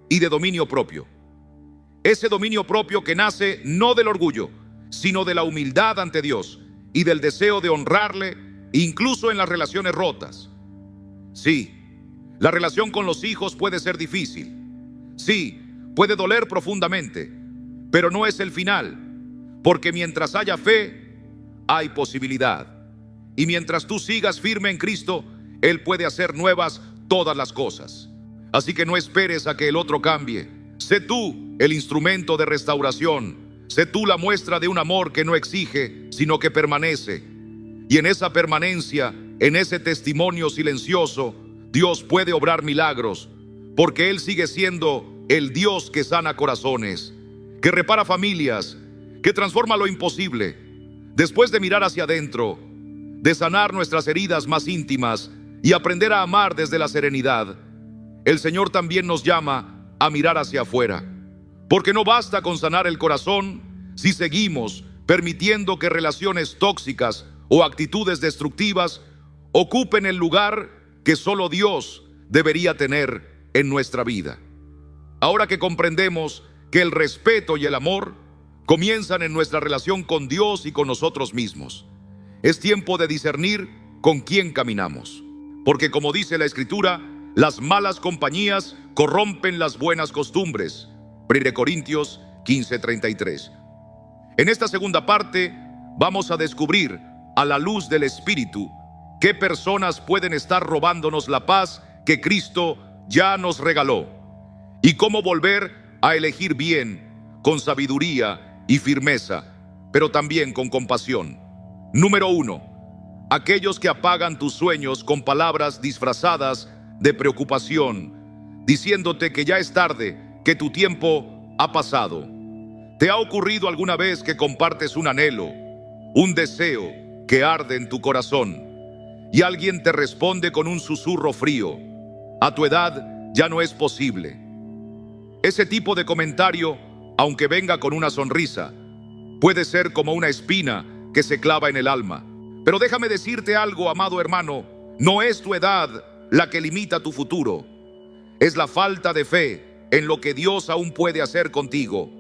y de dominio propio. Ese dominio propio que nace no del orgullo, sino de la humildad ante Dios y del deseo de honrarle, incluso en las relaciones rotas. Sí, la relación con los hijos puede ser difícil. Sí, puede doler profundamente, pero no es el final, porque mientras haya fe, hay posibilidad. Y mientras tú sigas firme en Cristo, Él puede hacer nuevas todas las cosas. Así que no esperes a que el otro cambie. Sé tú el instrumento de restauración. Sé tú la muestra de un amor que no exige, sino que permanece. Y en esa permanencia, en ese testimonio silencioso, Dios puede obrar milagros, porque Él sigue siendo el Dios que sana corazones, que repara familias, que transforma lo imposible. Después de mirar hacia adentro, de sanar nuestras heridas más íntimas y aprender a amar desde la serenidad, el Señor también nos llama a mirar hacia afuera. Porque no basta con sanar el corazón si seguimos permitiendo que relaciones tóxicas o actitudes destructivas ocupen el lugar que solo Dios debería tener en nuestra vida. Ahora que comprendemos que el respeto y el amor comienzan en nuestra relación con Dios y con nosotros mismos, es tiempo de discernir con quién caminamos. Porque como dice la Escritura, las malas compañías corrompen las buenas costumbres. 1 Corintios 15:33. En esta segunda parte vamos a descubrir a la luz del Espíritu qué personas pueden estar robándonos la paz que Cristo ya nos regaló y cómo volver a elegir bien, con sabiduría y firmeza, pero también con compasión. Número 1. Aquellos que apagan tus sueños con palabras disfrazadas de preocupación, diciéndote que ya es tarde, que tu tiempo ha pasado. ¿Te ha ocurrido alguna vez que compartes un anhelo, un deseo que arde en tu corazón, y alguien te responde con un susurro frío: a tu edad ya no es posible? Ese tipo de comentario, aunque venga con una sonrisa, puede ser como una espina que se clava en el alma. Pero déjame decirte algo, amado hermano, no es tu edad la que limita tu futuro. Es la falta de fe en lo que Dios aún puede hacer contigo.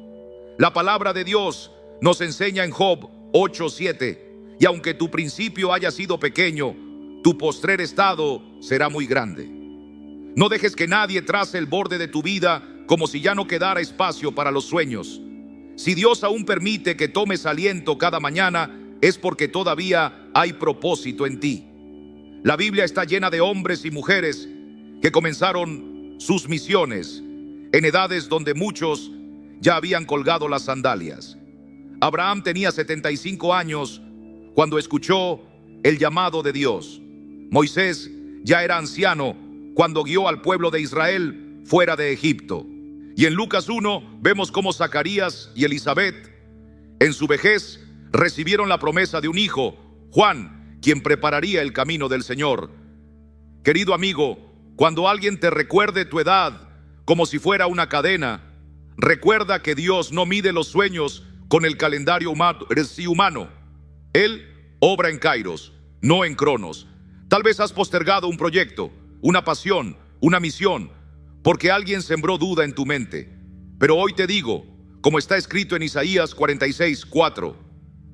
La palabra de Dios nos enseña en Job 8:7, y aunque tu principio haya sido pequeño, tu postrer estado será muy grande. No dejes que nadie trace el borde de tu vida como si ya no quedara espacio para los sueños. Si Dios aún permite que tomes aliento cada mañana, es porque todavía hay propósito en ti. La Biblia está llena de hombres y mujeres que comenzaron sus misiones en edades donde muchos ya habían colgado las sandalias. Abraham tenía 75 años cuando escuchó el llamado de Dios. Moisés ya era anciano cuando guió al pueblo de Israel fuera de Egipto. Y en Lucas 1 vemos cómo Zacarías y Elizabeth, en su vejez, recibieron la promesa de un hijo, Juan, quien prepararía el camino del Señor. Querido amigo, cuando alguien te recuerde tu edad como si fuera una cadena, recuerda que Dios no mide los sueños con el calendario humano. Él obra en Kairos, no en Cronos. Tal vez has postergado un proyecto, una pasión, una misión, porque alguien sembró duda en tu mente. Pero hoy te digo, como está escrito en Isaías 46:4,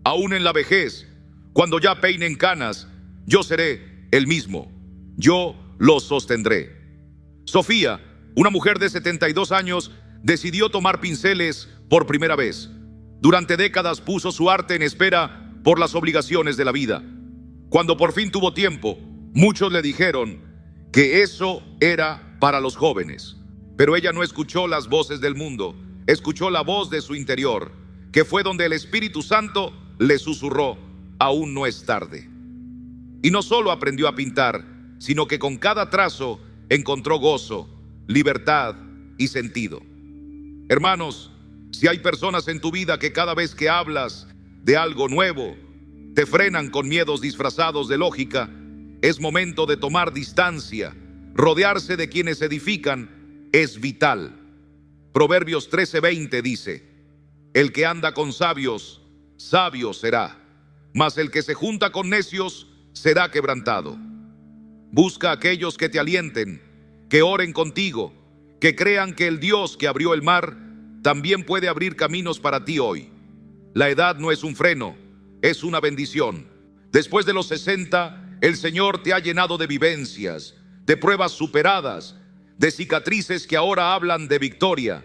aún en la vejez, cuando ya peinen canas, yo seré el mismo, yo los sostendré. Sofía, una mujer de 72 años, decidió tomar pinceles por primera vez. Durante décadas puso su arte en espera por las obligaciones de la vida. Cuando por fin tuvo tiempo, muchos le dijeron que eso era para los jóvenes. Pero ella no escuchó las voces del mundo, escuchó la voz de su interior, que fue donde el Espíritu Santo le susurró: aún no es tarde. Y no solo aprendió a pintar, sino que con cada trazo encontró gozo, libertad y sentido. Hermanos, si hay personas en tu vida que cada vez que hablas de algo nuevo, te frenan con miedos disfrazados de lógica, es momento de tomar distancia. Rodearse de quienes edifican es vital. Proverbios 13:20 dice: el que anda con sabios, sabio será, mas el que se junta con necios será quebrantado. Busca a aquellos que te alienten, que oren contigo, que crean que el Dios que abrió el mar también puede abrir caminos para ti hoy. La edad no es un freno, es una bendición. Después de los 60, el Señor te ha llenado de vivencias, de pruebas superadas, de cicatrices que ahora hablan de victoria.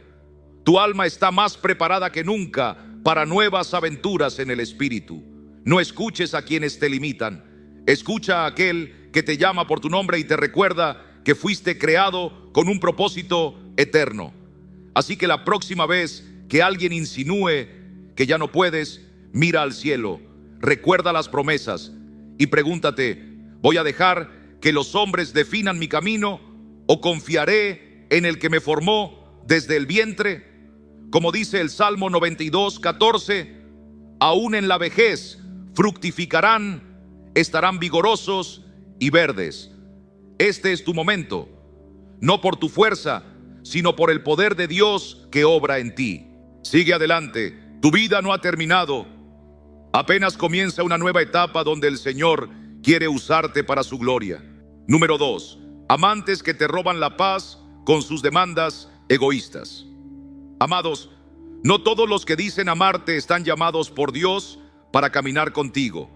Tu alma está más preparada que nunca para nuevas aventuras en el Espíritu. No escuches a quienes te limitan. Escucha a aquel que te llama por tu nombre y te recuerda que fuiste creado con un propósito eterno. Así que la próxima vez que alguien insinúe que ya no puedes, mira al cielo, recuerda las promesas y pregúntate: ¿voy a dejar que los hombres definan mi camino o confiaré en el que me formó desde el vientre? Como dice el Salmo 92:14, aún en la vejez fructificarán, estarán vigorosos y verdes. Este es tu momento, no por tu fuerza, sino por el poder de Dios que obra en ti. Sigue adelante, tu vida no ha terminado. Apenas comienza una nueva etapa donde el Señor quiere usarte para su gloria. Número 2. Amantes que te roban la paz con sus demandas egoístas. Amados, no todos los que dicen amarte están llamados por Dios para caminar contigo.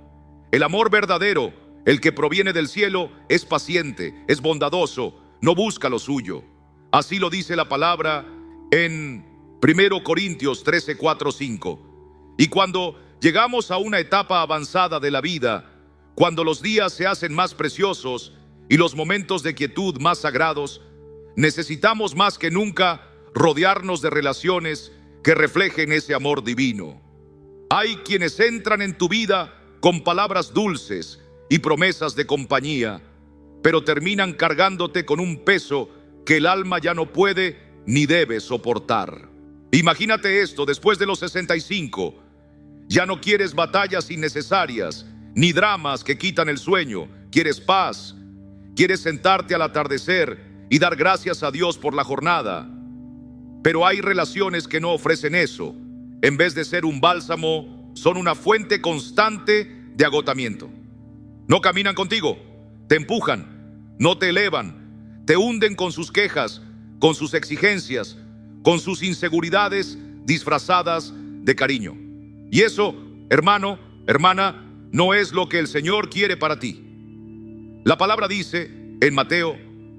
El amor verdadero, el que proviene del cielo, es paciente, es bondadoso, no busca lo suyo. Así lo dice la palabra en 1 Corintios 13:4-5. Y cuando llegamos a una etapa avanzada de la vida, cuando los días se hacen más preciosos y los momentos de quietud más sagrados, necesitamos más que nunca rodearnos de relaciones que reflejen ese amor divino. Hay quienes entran en tu vida con palabras dulces y promesas de compañía, pero terminan cargándote con un peso que el alma ya no puede ni debe soportar. Imagínate esto: después de los 65, ya no quieres batallas innecesarias, ni dramas que quitan el sueño. Quieres paz, quieres sentarte al atardecer y dar gracias a Dios por la jornada. Pero hay relaciones que no ofrecen eso. En vez de ser un bálsamo, son una fuente constante de agotamiento. No caminan contigo, te empujan, no te elevan, te hunden con sus quejas, con sus exigencias, con sus inseguridades disfrazadas de cariño. Y eso, hermano, hermana, no es lo que el Señor quiere para ti. La palabra dice en Mateo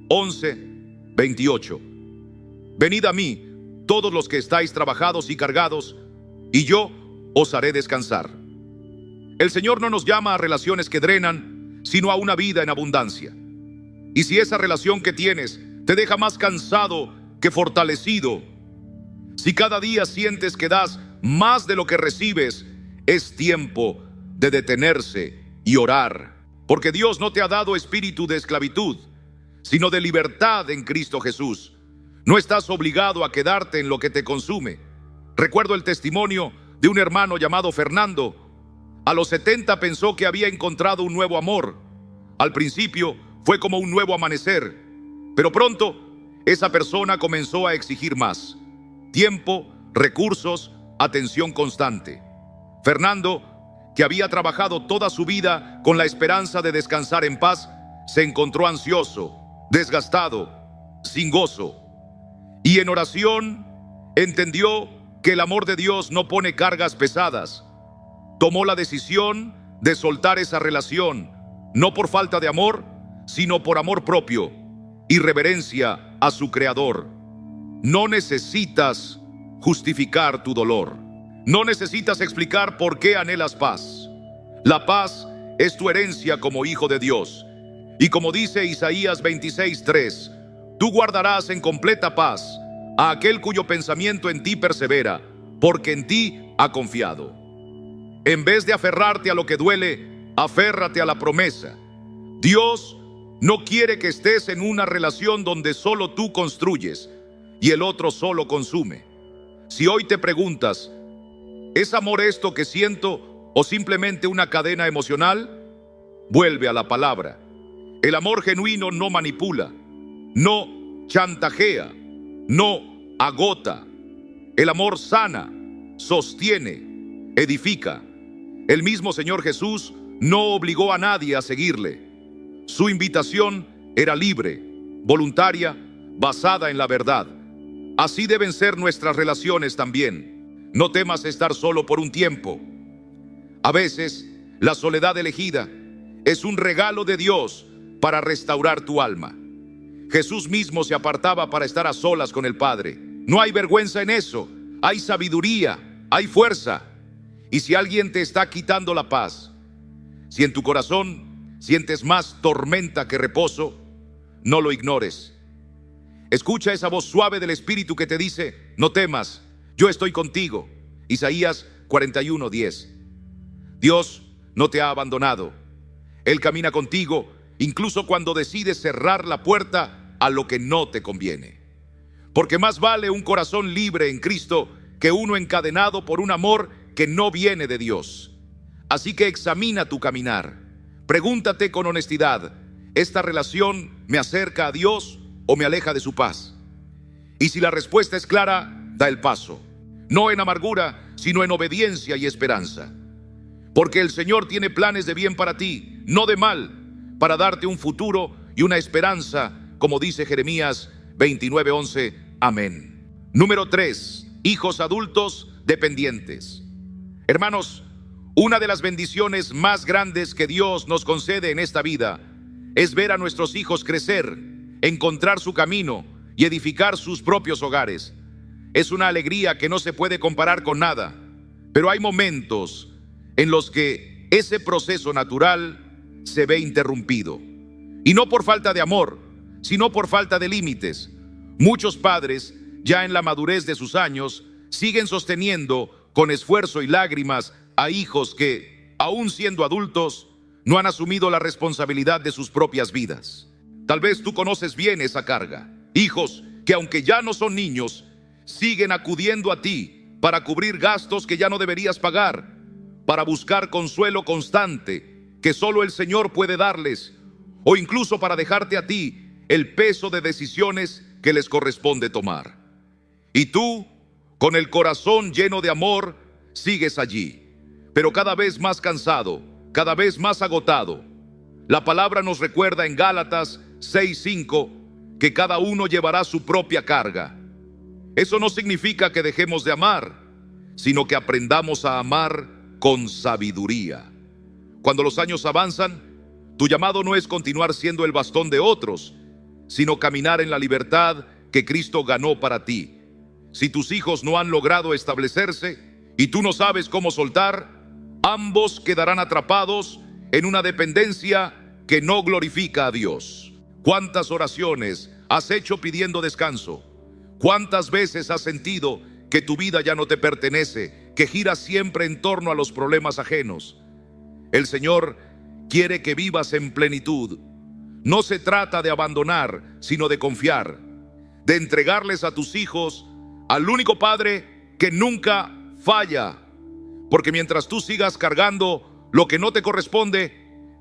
11:28: venid a mí todos los que estáis trabajados y cargados, y yo os haré descansar. El Señor no nos llama a relaciones que drenan, sino a una vida en abundancia. Y si esa relación que tienes te deja más cansado que fortalecido, si cada día sientes que das más de lo que recibes, es tiempo de detenerse y orar. Porque Dios no te ha dado espíritu de esclavitud, sino de libertad en Cristo Jesús. No estás obligado a quedarte en lo que te consume. Recuerdo el testimonio de un hermano llamado Fernando. A los 70 pensó que había encontrado un nuevo amor. Al principio fue como un nuevo amanecer, pero pronto esa persona comenzó a exigir más: tiempo, recursos, atención constante. Fernando, que había trabajado toda su vida con la esperanza de descansar en paz, se encontró ansioso, desgastado, sin gozo. Y en oración entendió que el amor de Dios no pone cargas pesadas. Tomó la decisión de soltar esa relación, no por falta de amor, sino por amor propio y reverencia a su Creador. No necesitas justificar tu dolor. No necesitas explicar por qué anhelas paz. La paz es tu herencia como hijo de Dios. Y como dice Isaías 26:3, tú guardarás en completa paz a aquel cuyo pensamiento en ti persevera, porque en ti ha confiado. En vez de aferrarte a lo que duele, aférrate a la promesa. Dios no quiere que estés en una relación donde solo tú construyes y el otro solo consume. Si hoy te preguntas, ¿es amor esto que siento o simplemente una cadena emocional? Vuelve a la palabra. El amor genuino no manipula, no chantajea, no agota. El amor sana, sostiene, edifica. El mismo Señor Jesús no obligó a nadie a seguirle. Su invitación era libre, voluntaria, basada en la verdad. Así deben ser nuestras relaciones también. No temas estar solo por un tiempo. A veces, la soledad elegida es un regalo de Dios para restaurar tu alma. Jesús mismo se apartaba para estar a solas con el Padre. No hay vergüenza en eso. Hay sabiduría, hay fuerza. Y si alguien te está quitando la paz, si en tu corazón sientes más tormenta que reposo, no lo ignores. Escucha esa voz suave del Espíritu que te dice: no temas, yo estoy contigo. Isaías 41:10. Dios no te ha abandonado. Él camina contigo, incluso cuando decides cerrar la puerta a lo que no te conviene. Porque más vale un corazón libre en Cristo que uno encadenado por un amor que no viene de Dios. Así que examina tu caminar. Pregúntate con honestidad: ¿esta relación me acerca a Dios o me aleja de su paz? Y si la respuesta es clara, da el paso. No en amargura, sino en obediencia y esperanza. Porque el Señor tiene planes de bien para ti, no de mal, para darte un futuro y una esperanza, como dice Jeremías 29:11. Amén. Número 3. Hijos adultos dependientes. Hermanos, una de las bendiciones más grandes que Dios nos concede en esta vida es ver a nuestros hijos crecer, encontrar su camino y edificar sus propios hogares. Es una alegría que no se puede comparar con nada, pero hay momentos en los que ese proceso natural se ve interrumpido. Y no por falta de amor, sino por falta de límites. Muchos padres, ya en la madurez de sus años, siguen sosteniendo con esfuerzo y lágrimas a hijos que, aún siendo adultos, no han asumido la responsabilidad de sus propias vidas. Tal vez tú conoces bien esa carga. Hijos que, aunque ya no son niños, siguen acudiendo a ti para cubrir gastos que ya no deberías pagar, para buscar consuelo constante que solo el Señor puede darles, o incluso para dejarte a ti el peso de decisiones que les corresponde tomar. Y tú, con el corazón lleno de amor, sigues allí, pero cada vez más cansado, cada vez más agotado. La palabra nos recuerda en Gálatas 6:5 que cada uno llevará su propia carga. Eso no significa que dejemos de amar, sino que aprendamos a amar con sabiduría. Cuando los años avanzan, tu llamado no es continuar siendo el bastón de otros, sino caminar en la libertad que Cristo ganó para ti. Si tus hijos no han logrado establecerse y tú no sabes cómo soltar, ambos quedarán atrapados en una dependencia que no glorifica a Dios. ¿Cuántas oraciones has hecho pidiendo descanso? ¿Cuántas veces has sentido que tu vida ya no te pertenece, que gira siempre en torno a los problemas ajenos. El Señor quiere que vivas en plenitud. No se trata de abandonar, sino de confiar, de entregarles a tus hijos al único Padre que nunca falla. Porque mientras tú sigas cargando lo que no te corresponde,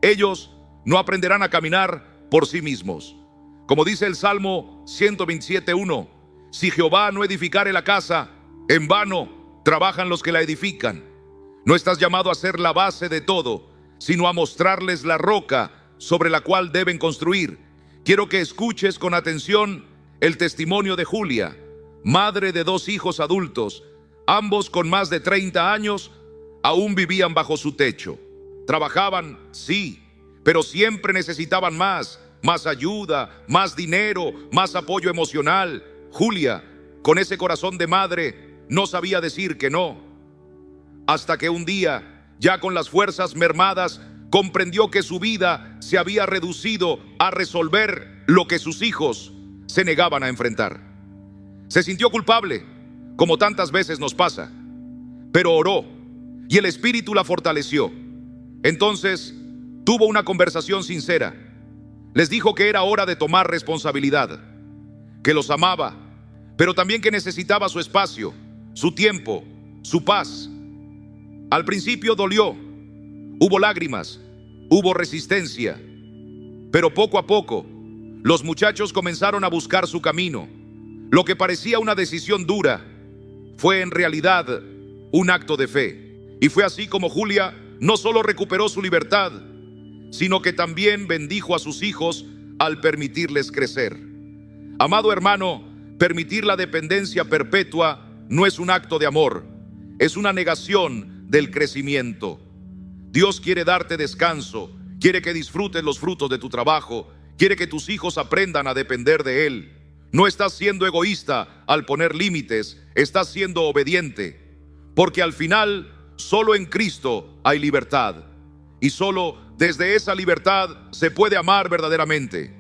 ellos no aprenderán a caminar por sí mismos. Como dice el Salmo 127:1, si Jehová no edificare la casa, en vano trabajan los que la edifican. No estás llamado a ser la base de todo, sino a mostrarles la roca sobre la cual deben construir. Quiero que escuches con atención el testimonio de Julia, madre de 2 hijos adultos, ambos con más de 30 años, aún vivían bajo su techo. Trabajaban, sí, pero siempre necesitaban más ayuda, más dinero, más apoyo emocional. Julia, con ese corazón de madre, no sabía decir que no. Hasta que un día, ya con las fuerzas mermadas, comprendió que su vida se había reducido a resolver lo que sus hijos se negaban a enfrentar. Se sintió culpable, como tantas veces nos pasa, pero oró y el Espíritu la fortaleció. Entonces tuvo una conversación sincera. Les dijo que era hora de tomar responsabilidad, que los amaba, pero también que necesitaba su espacio, su tiempo, su paz. Al principio dolió, hubo lágrimas, hubo resistencia, pero poco a poco los muchachos comenzaron a buscar su camino. Lo que parecía una decisión dura fue en realidad un acto de fe. Y fue así como Julia no solo recuperó su libertad, sino que también bendijo a sus hijos al permitirles crecer. Amado hermano, permitir la dependencia perpetua no es un acto de amor, es una negación del crecimiento. Dios quiere darte descanso, quiere que disfrutes los frutos de tu trabajo, quiere que tus hijos aprendan a depender de Él. No estás siendo egoísta al poner límites, estás siendo obediente, porque al final solo en Cristo hay libertad, y solo desde esa libertad se puede amar verdaderamente.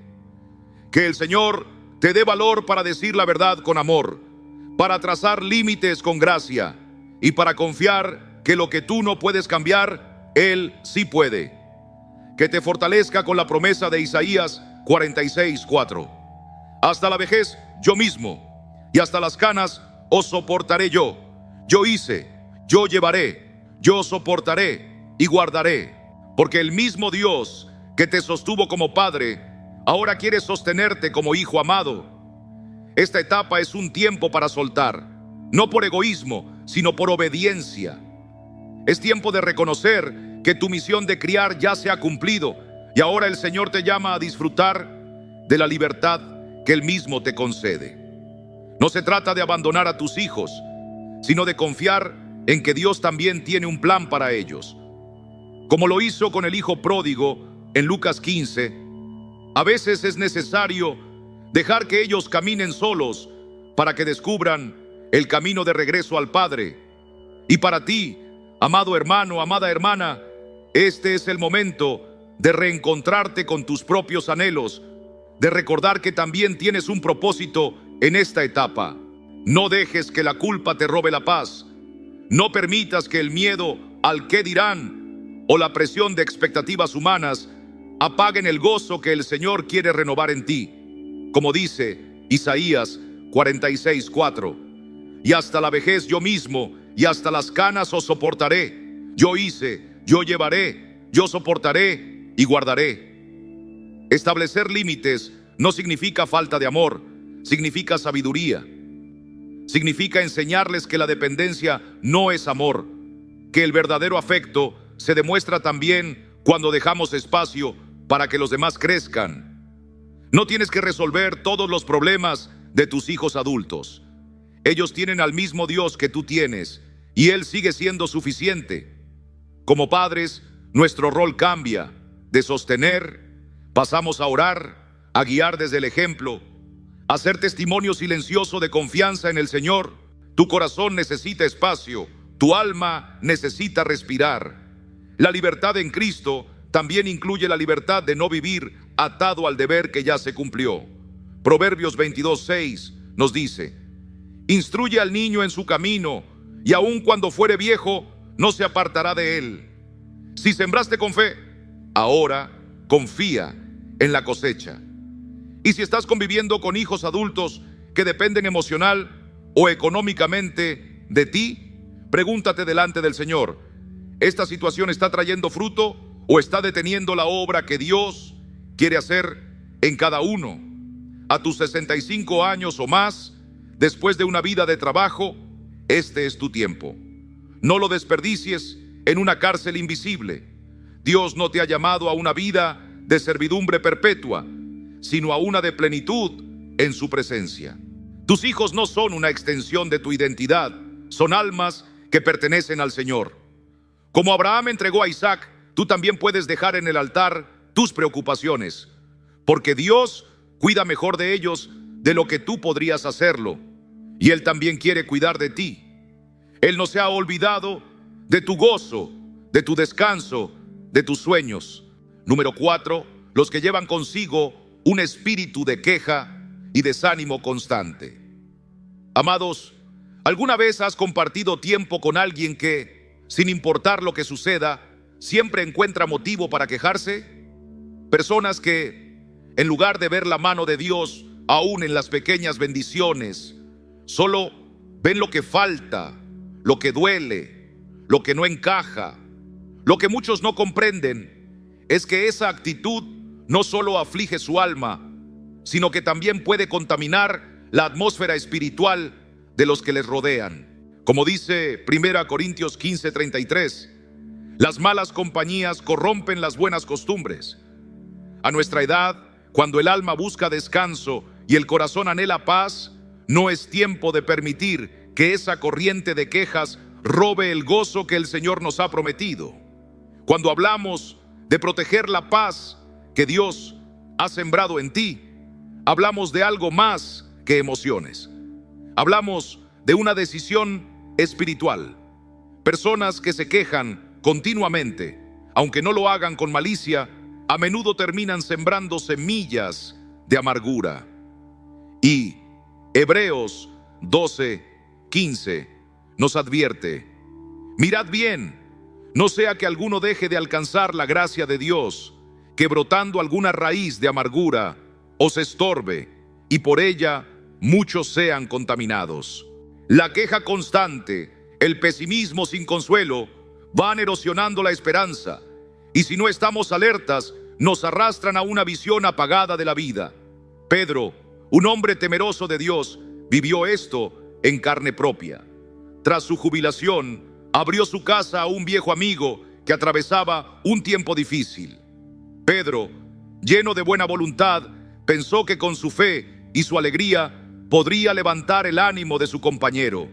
Que el Señor te dé valor para decir la verdad con amor, para trazar límites con gracia y para confiar que lo que tú no puedes cambiar, Él sí puede. Que te fortalezca con la promesa de Isaías 46:4. Hasta la vejez yo mismo, y hasta las canas os soportaré yo. Yo hice, yo llevaré, yo soportaré y guardaré. Porque el mismo Dios que te sostuvo como padre, ahora quiere sostenerte como hijo amado. Esta etapa es un tiempo para soltar, no por egoísmo, sino por obediencia. Es tiempo de reconocer que tu misión de criar ya se ha cumplido, y ahora el Señor te llama a disfrutar de la libertad que Él mismo te concede. No se trata de abandonar a tus hijos, sino de confiar en que Dios también tiene un plan para ellos. Como lo hizo con el hijo pródigo en Lucas 15, a veces es necesario dejar que ellos caminen solos para que descubran el camino de regreso al Padre. Y para ti, amado hermano, amada hermana, este es el momento de reencontrarte con tus propios anhelos, de recordar que también tienes un propósito en esta etapa. No dejes que la culpa te robe la paz. No permitas que el miedo al qué dirán o la presión de expectativas humanas apaguen el gozo que el Señor quiere renovar en ti. Como dice Isaías 46:4, y hasta la vejez yo mismo, y hasta las canas os soportaré. Yo hice, yo llevaré, yo soportaré y guardaré. Establecer límites no significa falta de amor, significa sabiduría. Significa enseñarles que la dependencia no es amor, que el verdadero afecto se demuestra también cuando dejamos espacio para que los demás crezcan. No tienes que resolver todos los problemas de tus hijos adultos. Ellos tienen al mismo Dios que tú tienes, y Él sigue siendo suficiente. Como padres, nuestro rol cambia. De sostener, pasamos a orar, a guiar desde el ejemplo, a ser testimonio silencioso de confianza en el Señor. Tu corazón necesita espacio, tu alma necesita respirar. La libertad en Cristo también incluye la libertad de no vivir atado al deber que ya se cumplió. Proverbios 22:6 nos dice: instruye al niño en su camino, y aun cuando fuere viejo, no se apartará de él. Si sembraste con fe, ahora confía en la cosecha. Y si estás conviviendo con hijos adultos que dependen emocional o económicamente de ti, pregúntate delante del Señor: ¿esta situación está trayendo fruto o está deteniendo la obra que Dios quiere hacer en cada uno? A tus 65 años o más, después de una vida de trabajo, este es tu tiempo. No lo desperdicies en una cárcel invisible. Dios no te ha llamado a una vida de servidumbre perpetua, sino a una de plenitud en su presencia. Tus hijos no son una extensión de tu identidad, son almas que pertenecen al Señor. Como Abraham entregó a Isaac, tú también puedes dejar en el altar tus preocupaciones, porque Dios cuida mejor de ellos de lo que tú podrías hacerlo, y Él también quiere cuidar de ti. Él no se ha olvidado de tu gozo, de tu descanso, de tus sueños. Número 4, los que llevan consigo un espíritu de queja y desánimo constante. Amados, ¿alguna vez has compartido tiempo con alguien que, sin importar lo que suceda, siempre encuentra motivo para quejarse? Personas que, en lugar de ver la mano de Dios aún en las pequeñas bendiciones, solo ven lo que falta, lo que duele, lo que no encaja. Lo que muchos no comprenden es que esa actitud no solo aflige su alma, sino que también puede contaminar la atmósfera espiritual de los que les rodean. Como dice 1 Corintios 15:33, las malas compañías corrompen las buenas costumbres. A nuestra edad, cuando el alma busca descanso y el corazón anhela paz, no es tiempo de permitir que esa corriente de quejas robe el gozo que el Señor nos ha prometido. Cuando hablamos de proteger la paz que Dios ha sembrado en ti, hablamos de algo más que emociones. Hablamos de una decisión espiritual. Personas que se quejan continuamente, aunque no lo hagan con malicia, a menudo terminan sembrando semillas de amargura. Y Hebreos 12:15 nos advierte: mirad bien, no sea que alguno deje de alcanzar la gracia de Dios, que brotando alguna raíz de amargura os estorbe, y por ella muchos sean contaminados. La queja constante, el pesimismo sin consuelo, van erosionando la esperanza, y si no estamos alertas, nos arrastran a una visión apagada de la vida. Pedro, un hombre temeroso de Dios, vivió esto en carne propia. Tras su jubilación, abrió su casa a un viejo amigo que atravesaba un tiempo difícil. Pedro, lleno de buena voluntad, pensó que con su fe y su alegría podría levantar el ánimo de su compañero.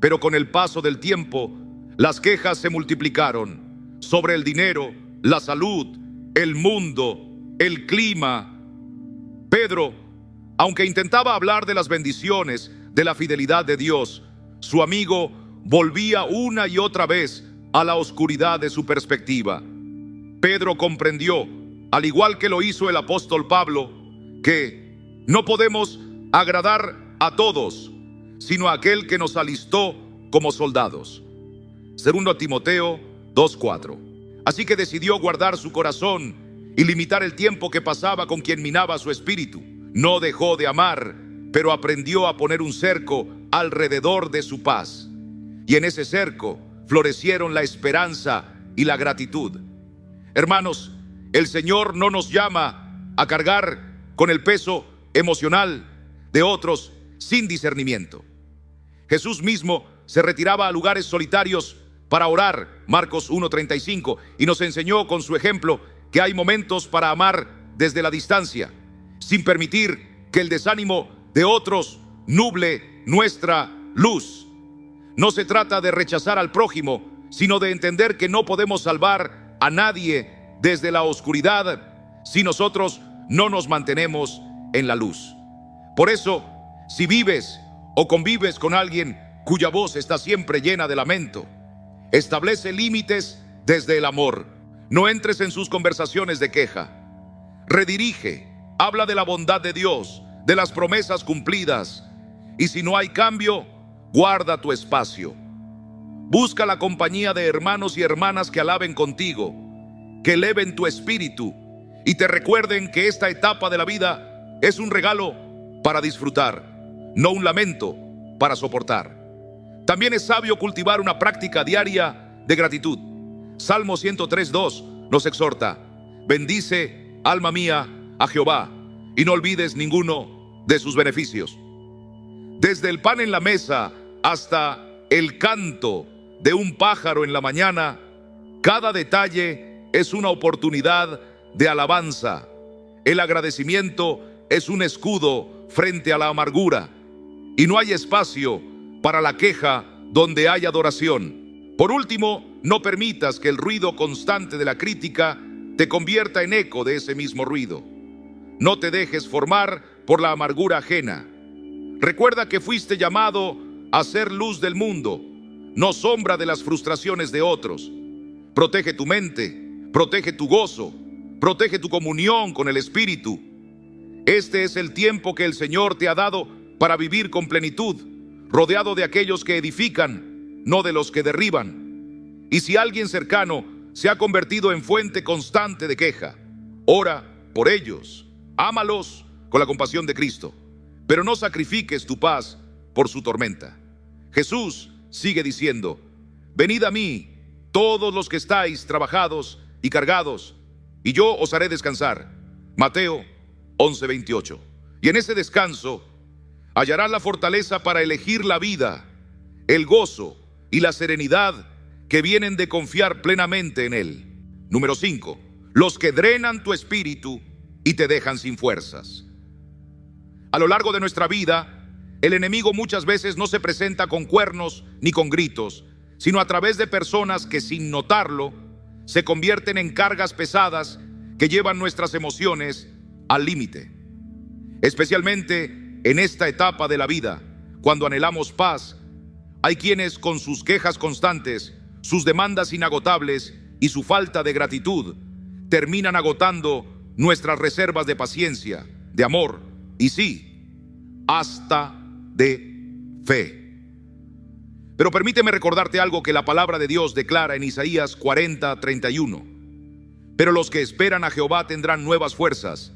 Pero con el paso del tiempo, las quejas se multiplicaron sobre el dinero, la salud, el mundo, el clima. Pedro, aunque intentaba hablar de las bendiciones, de la fidelidad de Dios, su amigo volvía una y otra vez a la oscuridad de su perspectiva. Pedro comprendió, al igual que lo hizo el apóstol Pablo, que no podemos agradar a todos, sino a aquel que nos alistó como soldados. 2 Timoteo 2:4. Así que decidió guardar su corazón y limitar el tiempo que pasaba con quien minaba su espíritu. No dejó de amar, pero aprendió a poner un cerco alrededor de su paz. Y en ese cerco florecieron la esperanza y la gratitud. Hermanos, el Señor no nos llama a cargar con el peso emocional de otros sin discernimiento. Jesús mismo se retiraba a lugares solitarios para orar, Marcos 1:35, y nos enseñó con su ejemplo que hay momentos para amar desde la distancia, sin permitir que el desánimo de otros nuble nuestra luz. No se trata de rechazar al prójimo, sino de entender que no podemos salvar a nadie desde la oscuridad si nosotros no nos mantenemos en la luz. Por eso, si vives o convives con alguien cuya voz está siempre llena de lamento, establece límites desde el amor. No entres en sus conversaciones de queja. Redirige, habla de la bondad de Dios, de las promesas cumplidas. Y si no hay cambio, guarda tu espacio. Busca la compañía de hermanos y hermanas que alaben contigo, que eleven tu espíritu y te recuerden que esta etapa de la vida es un regalo para disfrutar, no un lamento para soportar. También es sabio cultivar una práctica diaria de gratitud. Salmo 103:2 nos exhorta: bendice, alma mía, a Jehová, y no olvides ninguno de sus beneficios. Desde el pan en la mesa hasta el canto de un pájaro en la mañana, cada detalle es una oportunidad de alabanza. El agradecimiento es un escudo frente a la amargura, y no hay espacio para la queja donde hay adoración. Por último, no permitas que el ruido constante de la crítica te convierta en eco de ese mismo ruido. No te dejes formar por la amargura ajena. Recuerda que fuiste llamado a ser luz del mundo, no sombra de las frustraciones de otros. Protege tu mente, protege tu gozo, protege tu comunión con el Espíritu. Este es el tiempo que el Señor te ha dado para vivir con plenitud, rodeado de aquellos que edifican, no de los que derriban. Y si alguien cercano se ha convertido en fuente constante de queja, ora por ellos, ámalos con la compasión de Cristo, pero no sacrifiques tu paz por su tormenta. Jesús sigue diciendo: venid a mí, todos los que estáis trabajados y cargados, y yo os haré descansar. Mateo 11:28. Y en ese descanso hallarás la fortaleza para elegir la vida, el gozo y la serenidad que vienen de confiar plenamente en Él. Número 5. Los que drenan tu espíritu y te dejan sin fuerzas. A lo largo de nuestra vida, el enemigo muchas veces no se presenta con cuernos ni con gritos, sino a través de personas que, sin notarlo, se convierten en cargas pesadas que llevan nuestras emociones al límite. Especialmente en esta etapa de la vida, cuando anhelamos paz, hay quienes con sus quejas constantes, sus demandas inagotables y su falta de gratitud terminan agotando nuestras reservas de paciencia, de amor y sí, hasta de fe. Pero permíteme recordarte algo que la palabra de Dios declara en Isaías 40:31. Pero los que esperan a Jehová tendrán nuevas fuerzas,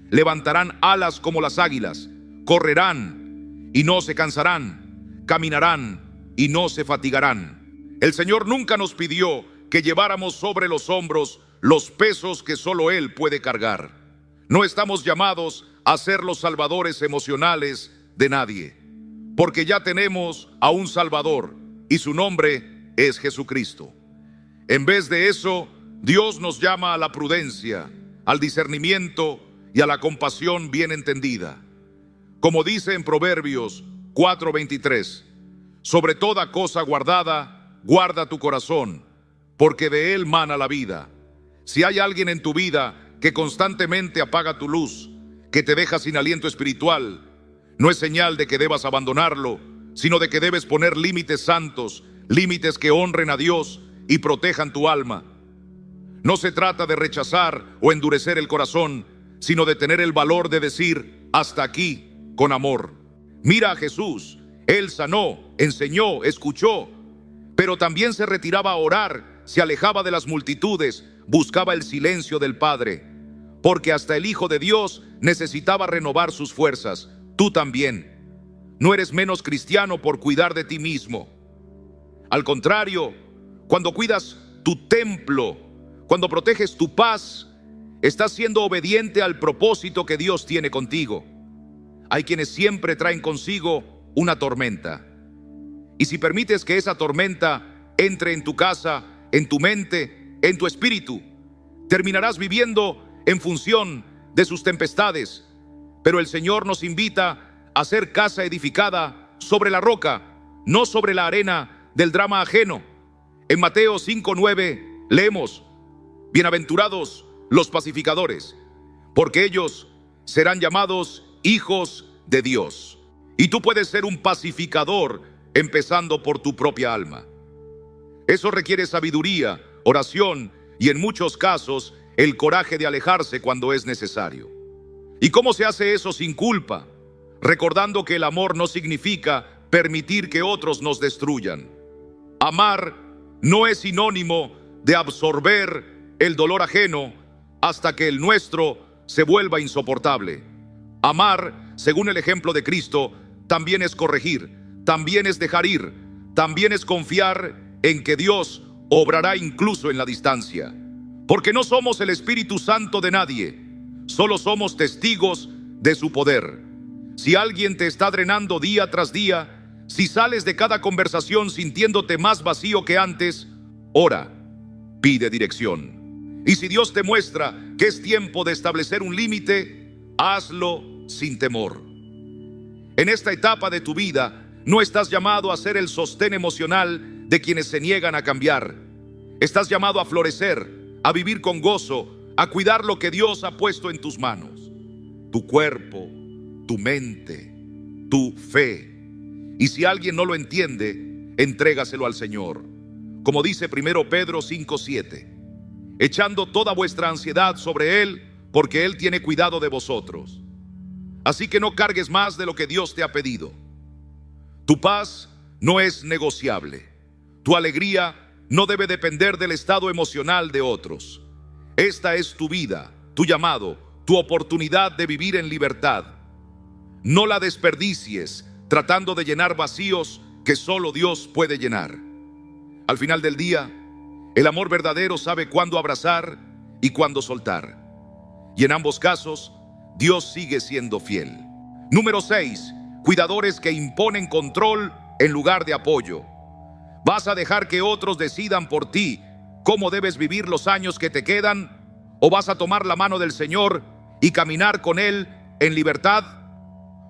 levantarán alas como las águilas, correrán y no se cansarán, caminarán y no se fatigarán. El Señor nunca nos pidió que lleváramos sobre los hombros los pesos que solo Él puede cargar. No estamos llamados a ser los salvadores emocionales de nadie, porque ya tenemos a un Salvador y su nombre es Jesucristo. En vez de eso, Dios nos llama a la prudencia, al discernimiento y a la compasión bien entendida. Como dice en Proverbios 4:23, sobre toda cosa guardada, guarda tu corazón, porque de él mana la vida. Si hay alguien en tu vida que constantemente apaga tu luz, que te deja sin aliento espiritual, no es señal de que debas abandonarlo, sino de que debes poner límites santos, límites que honren a Dios y protejan tu alma. No se trata de rechazar o endurecer el corazón, sino de tener el valor de decir hasta aquí con amor. Mira a Jesús, Él sanó, enseñó, escuchó, pero también se retiraba a orar, se alejaba de las multitudes, buscaba el silencio del Padre, porque hasta el Hijo de Dios necesitaba renovar sus fuerzas. Tú también. No eres menos cristiano por cuidar de ti mismo. Al contrario, cuando cuidas tu templo, cuando proteges tu paz, estás siendo obediente al propósito que Dios tiene contigo. Hay quienes siempre traen consigo una tormenta. Y si permites que esa tormenta entre en tu casa, en tu mente, en tu espíritu, terminarás viviendo en función de sus tempestades. Pero el Señor nos invita a ser casa edificada sobre la roca, no sobre la arena del drama ajeno. En Mateo 5:9 leemos: bienaventurados los pacificadores, porque ellos serán llamados hijos de Dios. Y tú puedes ser un pacificador empezando por tu propia alma. Eso requiere sabiduría, oración y en muchos casos el coraje de alejarse cuando es necesario. ¿Y cómo se hace eso sin culpa? Recordando que el amor no significa permitir que otros nos destruyan. Amar no es sinónimo de absorber el dolor ajeno hasta que el nuestro se vuelva insoportable. Amar, según el ejemplo de Cristo, también es corregir, también es dejar ir, también es confiar en que Dios obrará incluso en la distancia. Porque no somos el Espíritu Santo de nadie, solo somos testigos de su poder. Si alguien te está drenando día tras día, si sales de cada conversación sintiéndote más vacío que antes, ora, pide dirección. Y si Dios te muestra que es tiempo de establecer un límite, hazlo sin temor. En esta etapa de tu vida, no estás llamado a ser el sostén emocional de quienes se niegan a cambiar. Estás llamado a florecer, a vivir con gozo, a cuidar lo que Dios ha puesto en tus manos. Tu cuerpo, tu mente, tu fe. Y si alguien no lo entiende, entrégaselo al Señor. Como dice 1 Pedro 5:7, echando toda vuestra ansiedad sobre Él, porque Él tiene cuidado de vosotros. Así que no cargues más de lo que Dios te ha pedido. Tu paz no es negociable. Tu alegría no debe depender del estado emocional de otros. Esta es tu vida, tu llamado, tu oportunidad de vivir en libertad. No la desperdicies tratando de llenar vacíos que solo Dios puede llenar. Al final del día, el amor verdadero sabe cuándo abrazar y cuándo soltar. Y en ambos casos, Dios sigue siendo fiel. Número 6. Cuidadores que imponen control en lugar de apoyo. ¿Vas a dejar que otros decidan por ti cómo debes vivir los años que te quedan? ¿O vas a tomar la mano del Señor y caminar con Él en libertad?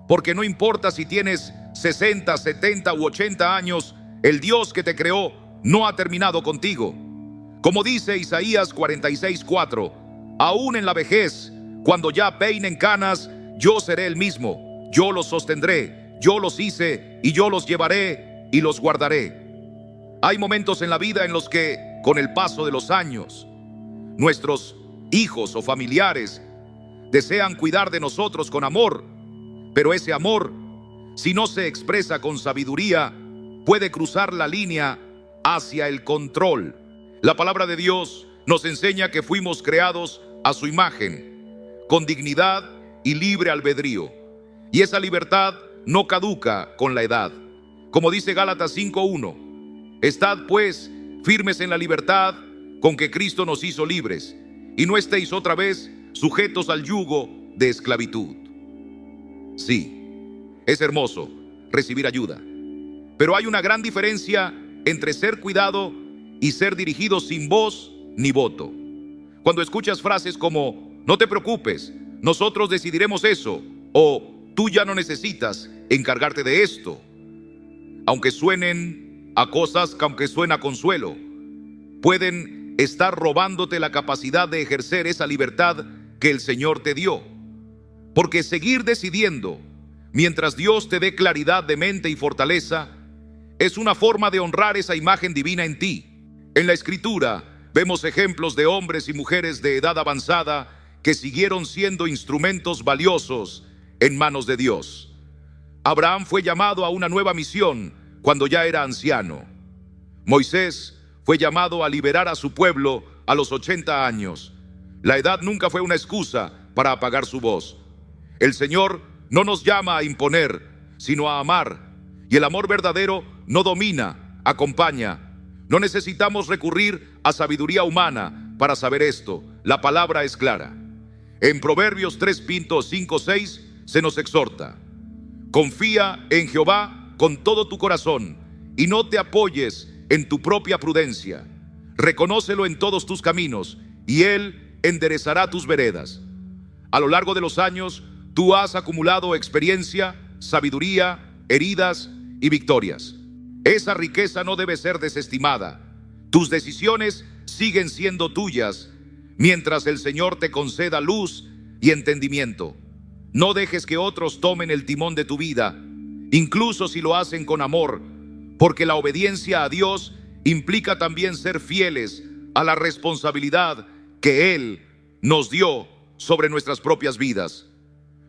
Porque no importa si tienes 60, 70 u 80 años, el Dios que te creó no ha terminado contigo. Como dice Isaías 46:4, aún en la vejez, cuando ya peinen canas, yo seré el mismo. Yo los sostendré, yo los hice y yo los llevaré y los guardaré. Hay momentos en la vida en los que, con el paso de los años, nuestros hijos o familiares desean cuidar de nosotros con amor, pero ese amor, si no se expresa con sabiduría, puede cruzar la línea hacia el control. La palabra de Dios nos enseña que fuimos creados a su imagen, con dignidad y libre albedrío. Y esa libertad no caduca con la edad. Como dice Gálatas 5:1, estad pues firmes en la libertad con que Cristo nos hizo libres, y no estéis otra vez sujetos al yugo de esclavitud. Sí, es hermoso recibir ayuda, pero hay una gran diferencia entre ser cuidado y ser dirigido sin voz ni voto. Cuando escuchas frases como, no te preocupes, nosotros decidiremos eso, o tú ya no necesitas encargarte de esto, aunque suenen a cosas, aunque suena a consuelo, pueden estar robándote la capacidad de ejercer esa libertad que el Señor te dio. Porque seguir decidiendo mientras Dios te dé claridad de mente y fortaleza es una forma de honrar esa imagen divina en ti. En la Escritura vemos ejemplos de hombres y mujeres de edad avanzada que siguieron siendo instrumentos valiosos en manos de Dios. Abraham fue llamado a una nueva misión cuando ya era anciano. Moisés fue llamado a liberar a su pueblo a los 80 años. La edad nunca fue una excusa para apagar su voz. El Señor no nos llama a imponer, sino a amar. Y el amor verdadero no domina, acompaña. No necesitamos recurrir a sabiduría humana para saber esto. La palabra es clara. En Proverbios 3:5-6 se nos exhorta: confía en Jehová con todo tu corazón y no te apoyes en tu propia prudencia. Reconócelo en todos tus caminos y Él enderezará tus veredas. A lo largo de los años, tú has acumulado experiencia, sabiduría, heridas y victorias. Esa riqueza no debe ser desestimada. Tus decisiones siguen siendo tuyas mientras el Señor te conceda luz y entendimiento. No dejes que otros tomen el timón de tu vida, incluso si lo hacen con amor, porque la obediencia a Dios implica también ser fieles a la responsabilidad que Él nos dio sobre nuestras propias vidas.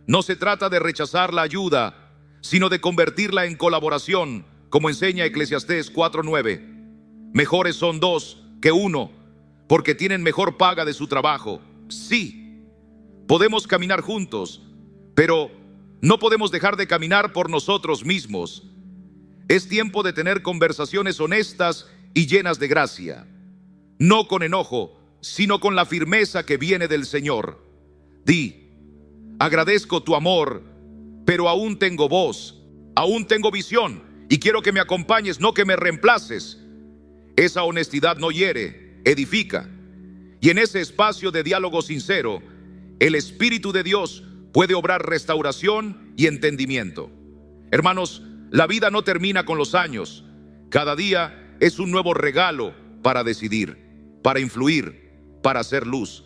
No se trata de rechazar la ayuda, sino de convertirla en colaboración, como enseña Eclesiastés 4:9. Mejores son dos que uno, porque tienen mejor paga de su trabajo. Sí, podemos caminar juntos, pero no podemos dejar de caminar por nosotros mismos. Es tiempo de tener conversaciones honestas y llenas de gracia, no con enojo, sino con la firmeza que viene del Señor. Di: agradezco tu amor, pero aún tengo voz, aún tengo visión, y quiero que me acompañes, no que me reemplaces. Esa honestidad no hiere, edifica. Y en ese espacio de diálogo sincero, el Espíritu de Dios puede obrar restauración y entendimiento. Hermanos, la vida no termina con los años. Cada día es un nuevo regalo para decidir, para influir, para hacer luz.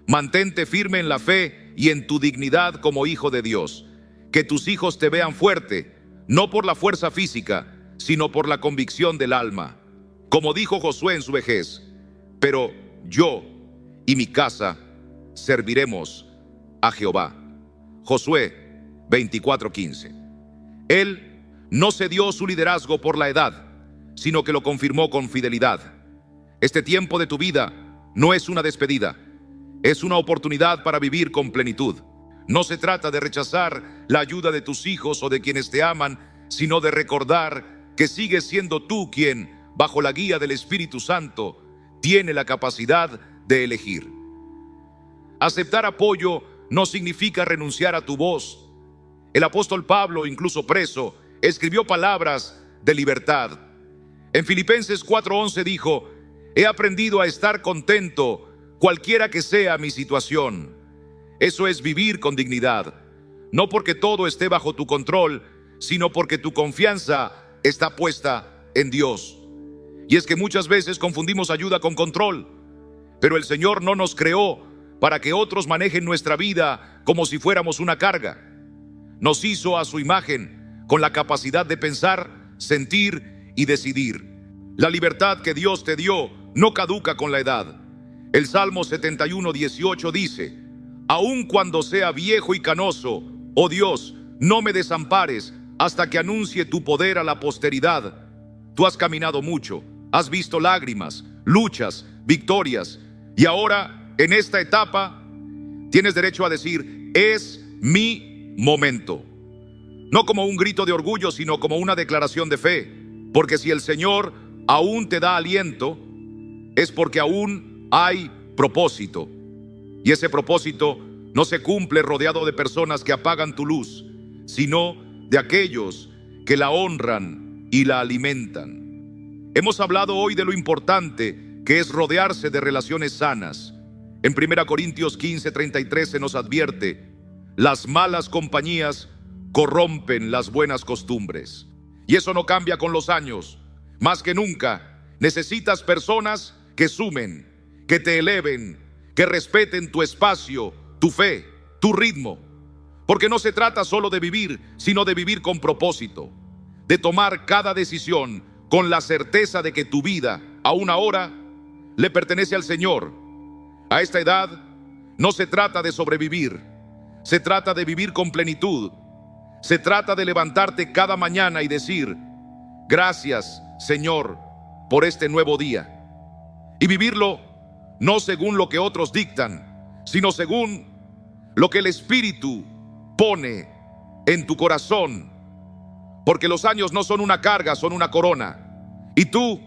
Mantente firme en la fe y en tu dignidad como hijo de Dios. Que tus hijos te vean fuerte, no por la fuerza física, sino por la convicción del alma. Como dijo Josué en su vejez: pero yo y mi casa serviremos a Jehová. Josué 24:15. Él no cedió su liderazgo por la edad, sino que lo confirmó con fidelidad. Este tiempo de tu vida no es una despedida, es una oportunidad para vivir con plenitud. No se trata de rechazar la ayuda de tus hijos o de quienes te aman, sino de recordar que sigues siendo tú quien, bajo la guía del Espíritu Santo, tiene la capacidad de elegir. Aceptar apoyo no significa renunciar a tu voz. El apóstol Pablo, incluso preso, escribió palabras de libertad. En Filipenses 4:11 dijo: he aprendido a estar contento cualquiera que sea mi situación. Eso es vivir con dignidad, no porque todo esté bajo tu control, sino porque tu confianza está puesta en Dios. Y es que muchas veces confundimos ayuda con control, pero el Señor no nos creó para que otros manejen nuestra vida como si fuéramos una carga. Nos hizo a su imagen, con la capacidad de pensar, sentir y decidir. La libertad que Dios te dio no caduca con la edad. El Salmo 71:18 dice: aun cuando sea viejo y canoso, oh Dios, no me desampares hasta que anuncie tu poder a la posteridad. Tú has caminado mucho, has visto lágrimas, luchas, victorias, y ahora, en esta etapa, tienes derecho a decir: es mi momento. No como un grito de orgullo, sino como una declaración de fe. Porque si el Señor aún te da aliento, es porque aún hay propósito. Y ese propósito no se cumple rodeado de personas que apagan tu luz, sino de aquellos que la honran y la alimentan. Hemos hablado hoy de lo importante que es rodearse de relaciones sanas. En 1 Corintios 15:33 se nos advierte: las malas compañías corrompen las buenas costumbres. Y eso no cambia con los años. Más que nunca, necesitas personas que sumen, que te eleven, que respeten tu espacio, tu fe, tu ritmo. Porque no se trata solo de vivir, sino de vivir con propósito, de tomar cada decisión con la certeza de que tu vida, aún ahora, le pertenece al Señor. A esta edad, no se trata de sobrevivir, se trata de vivir con plenitud. Se trata de levantarte cada mañana y decir: gracias, Señor, por este nuevo día. Y vivirlo no según lo que otros dictan, sino según lo que el Espíritu pone en tu corazón. Porque los años no son una carga, son una corona. Y tú,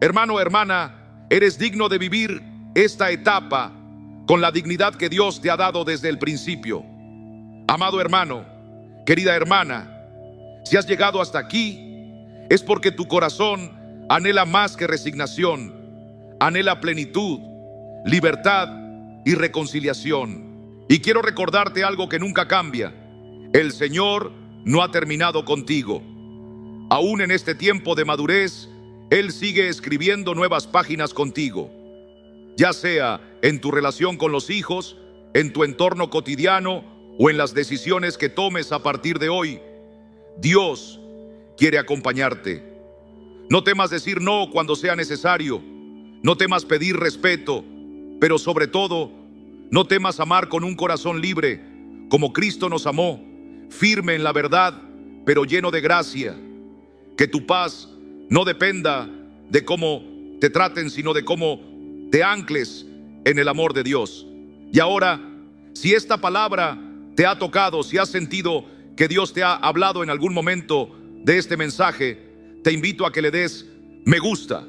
hermano o hermana, eres digno de vivir esta etapa con la dignidad que Dios te ha dado desde el principio. Amado hermano, querida hermana, si has llegado hasta aquí, es porque tu corazón anhela más que resignación, anhela plenitud, libertad y reconciliación. Y quiero recordarte algo que nunca cambia: el Señor no ha terminado contigo. Aún en este tiempo de madurez, Él sigue escribiendo nuevas páginas contigo, ya sea en tu relación con los hijos, en tu entorno cotidiano o en las decisiones que tomes a partir de hoy. Dios quiere acompañarte. No temas decir no cuando sea necesario. No temas pedir respeto, pero sobre todo, no temas amar con un corazón libre, como Cristo nos amó, firme en la verdad, pero lleno de gracia. Que tu paz no dependa de cómo te traten, sino de cómo te ancles en el amor de Dios. Y ahora, si esta palabra te ha tocado, si has sentido que Dios te ha hablado en algún momento de este mensaje, te invito a que le des me gusta,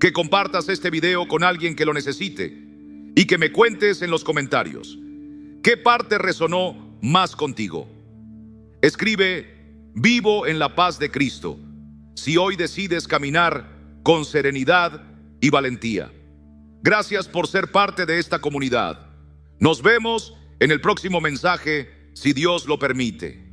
que compartas este video con alguien que lo necesite y que me cuentes en los comentarios qué parte resonó más contigo. Escribe: vivo en la paz de Cristo, si hoy decides caminar con serenidad y valentía. Gracias por ser parte de esta comunidad. Nos vemos en el próximo mensaje, si Dios lo permite.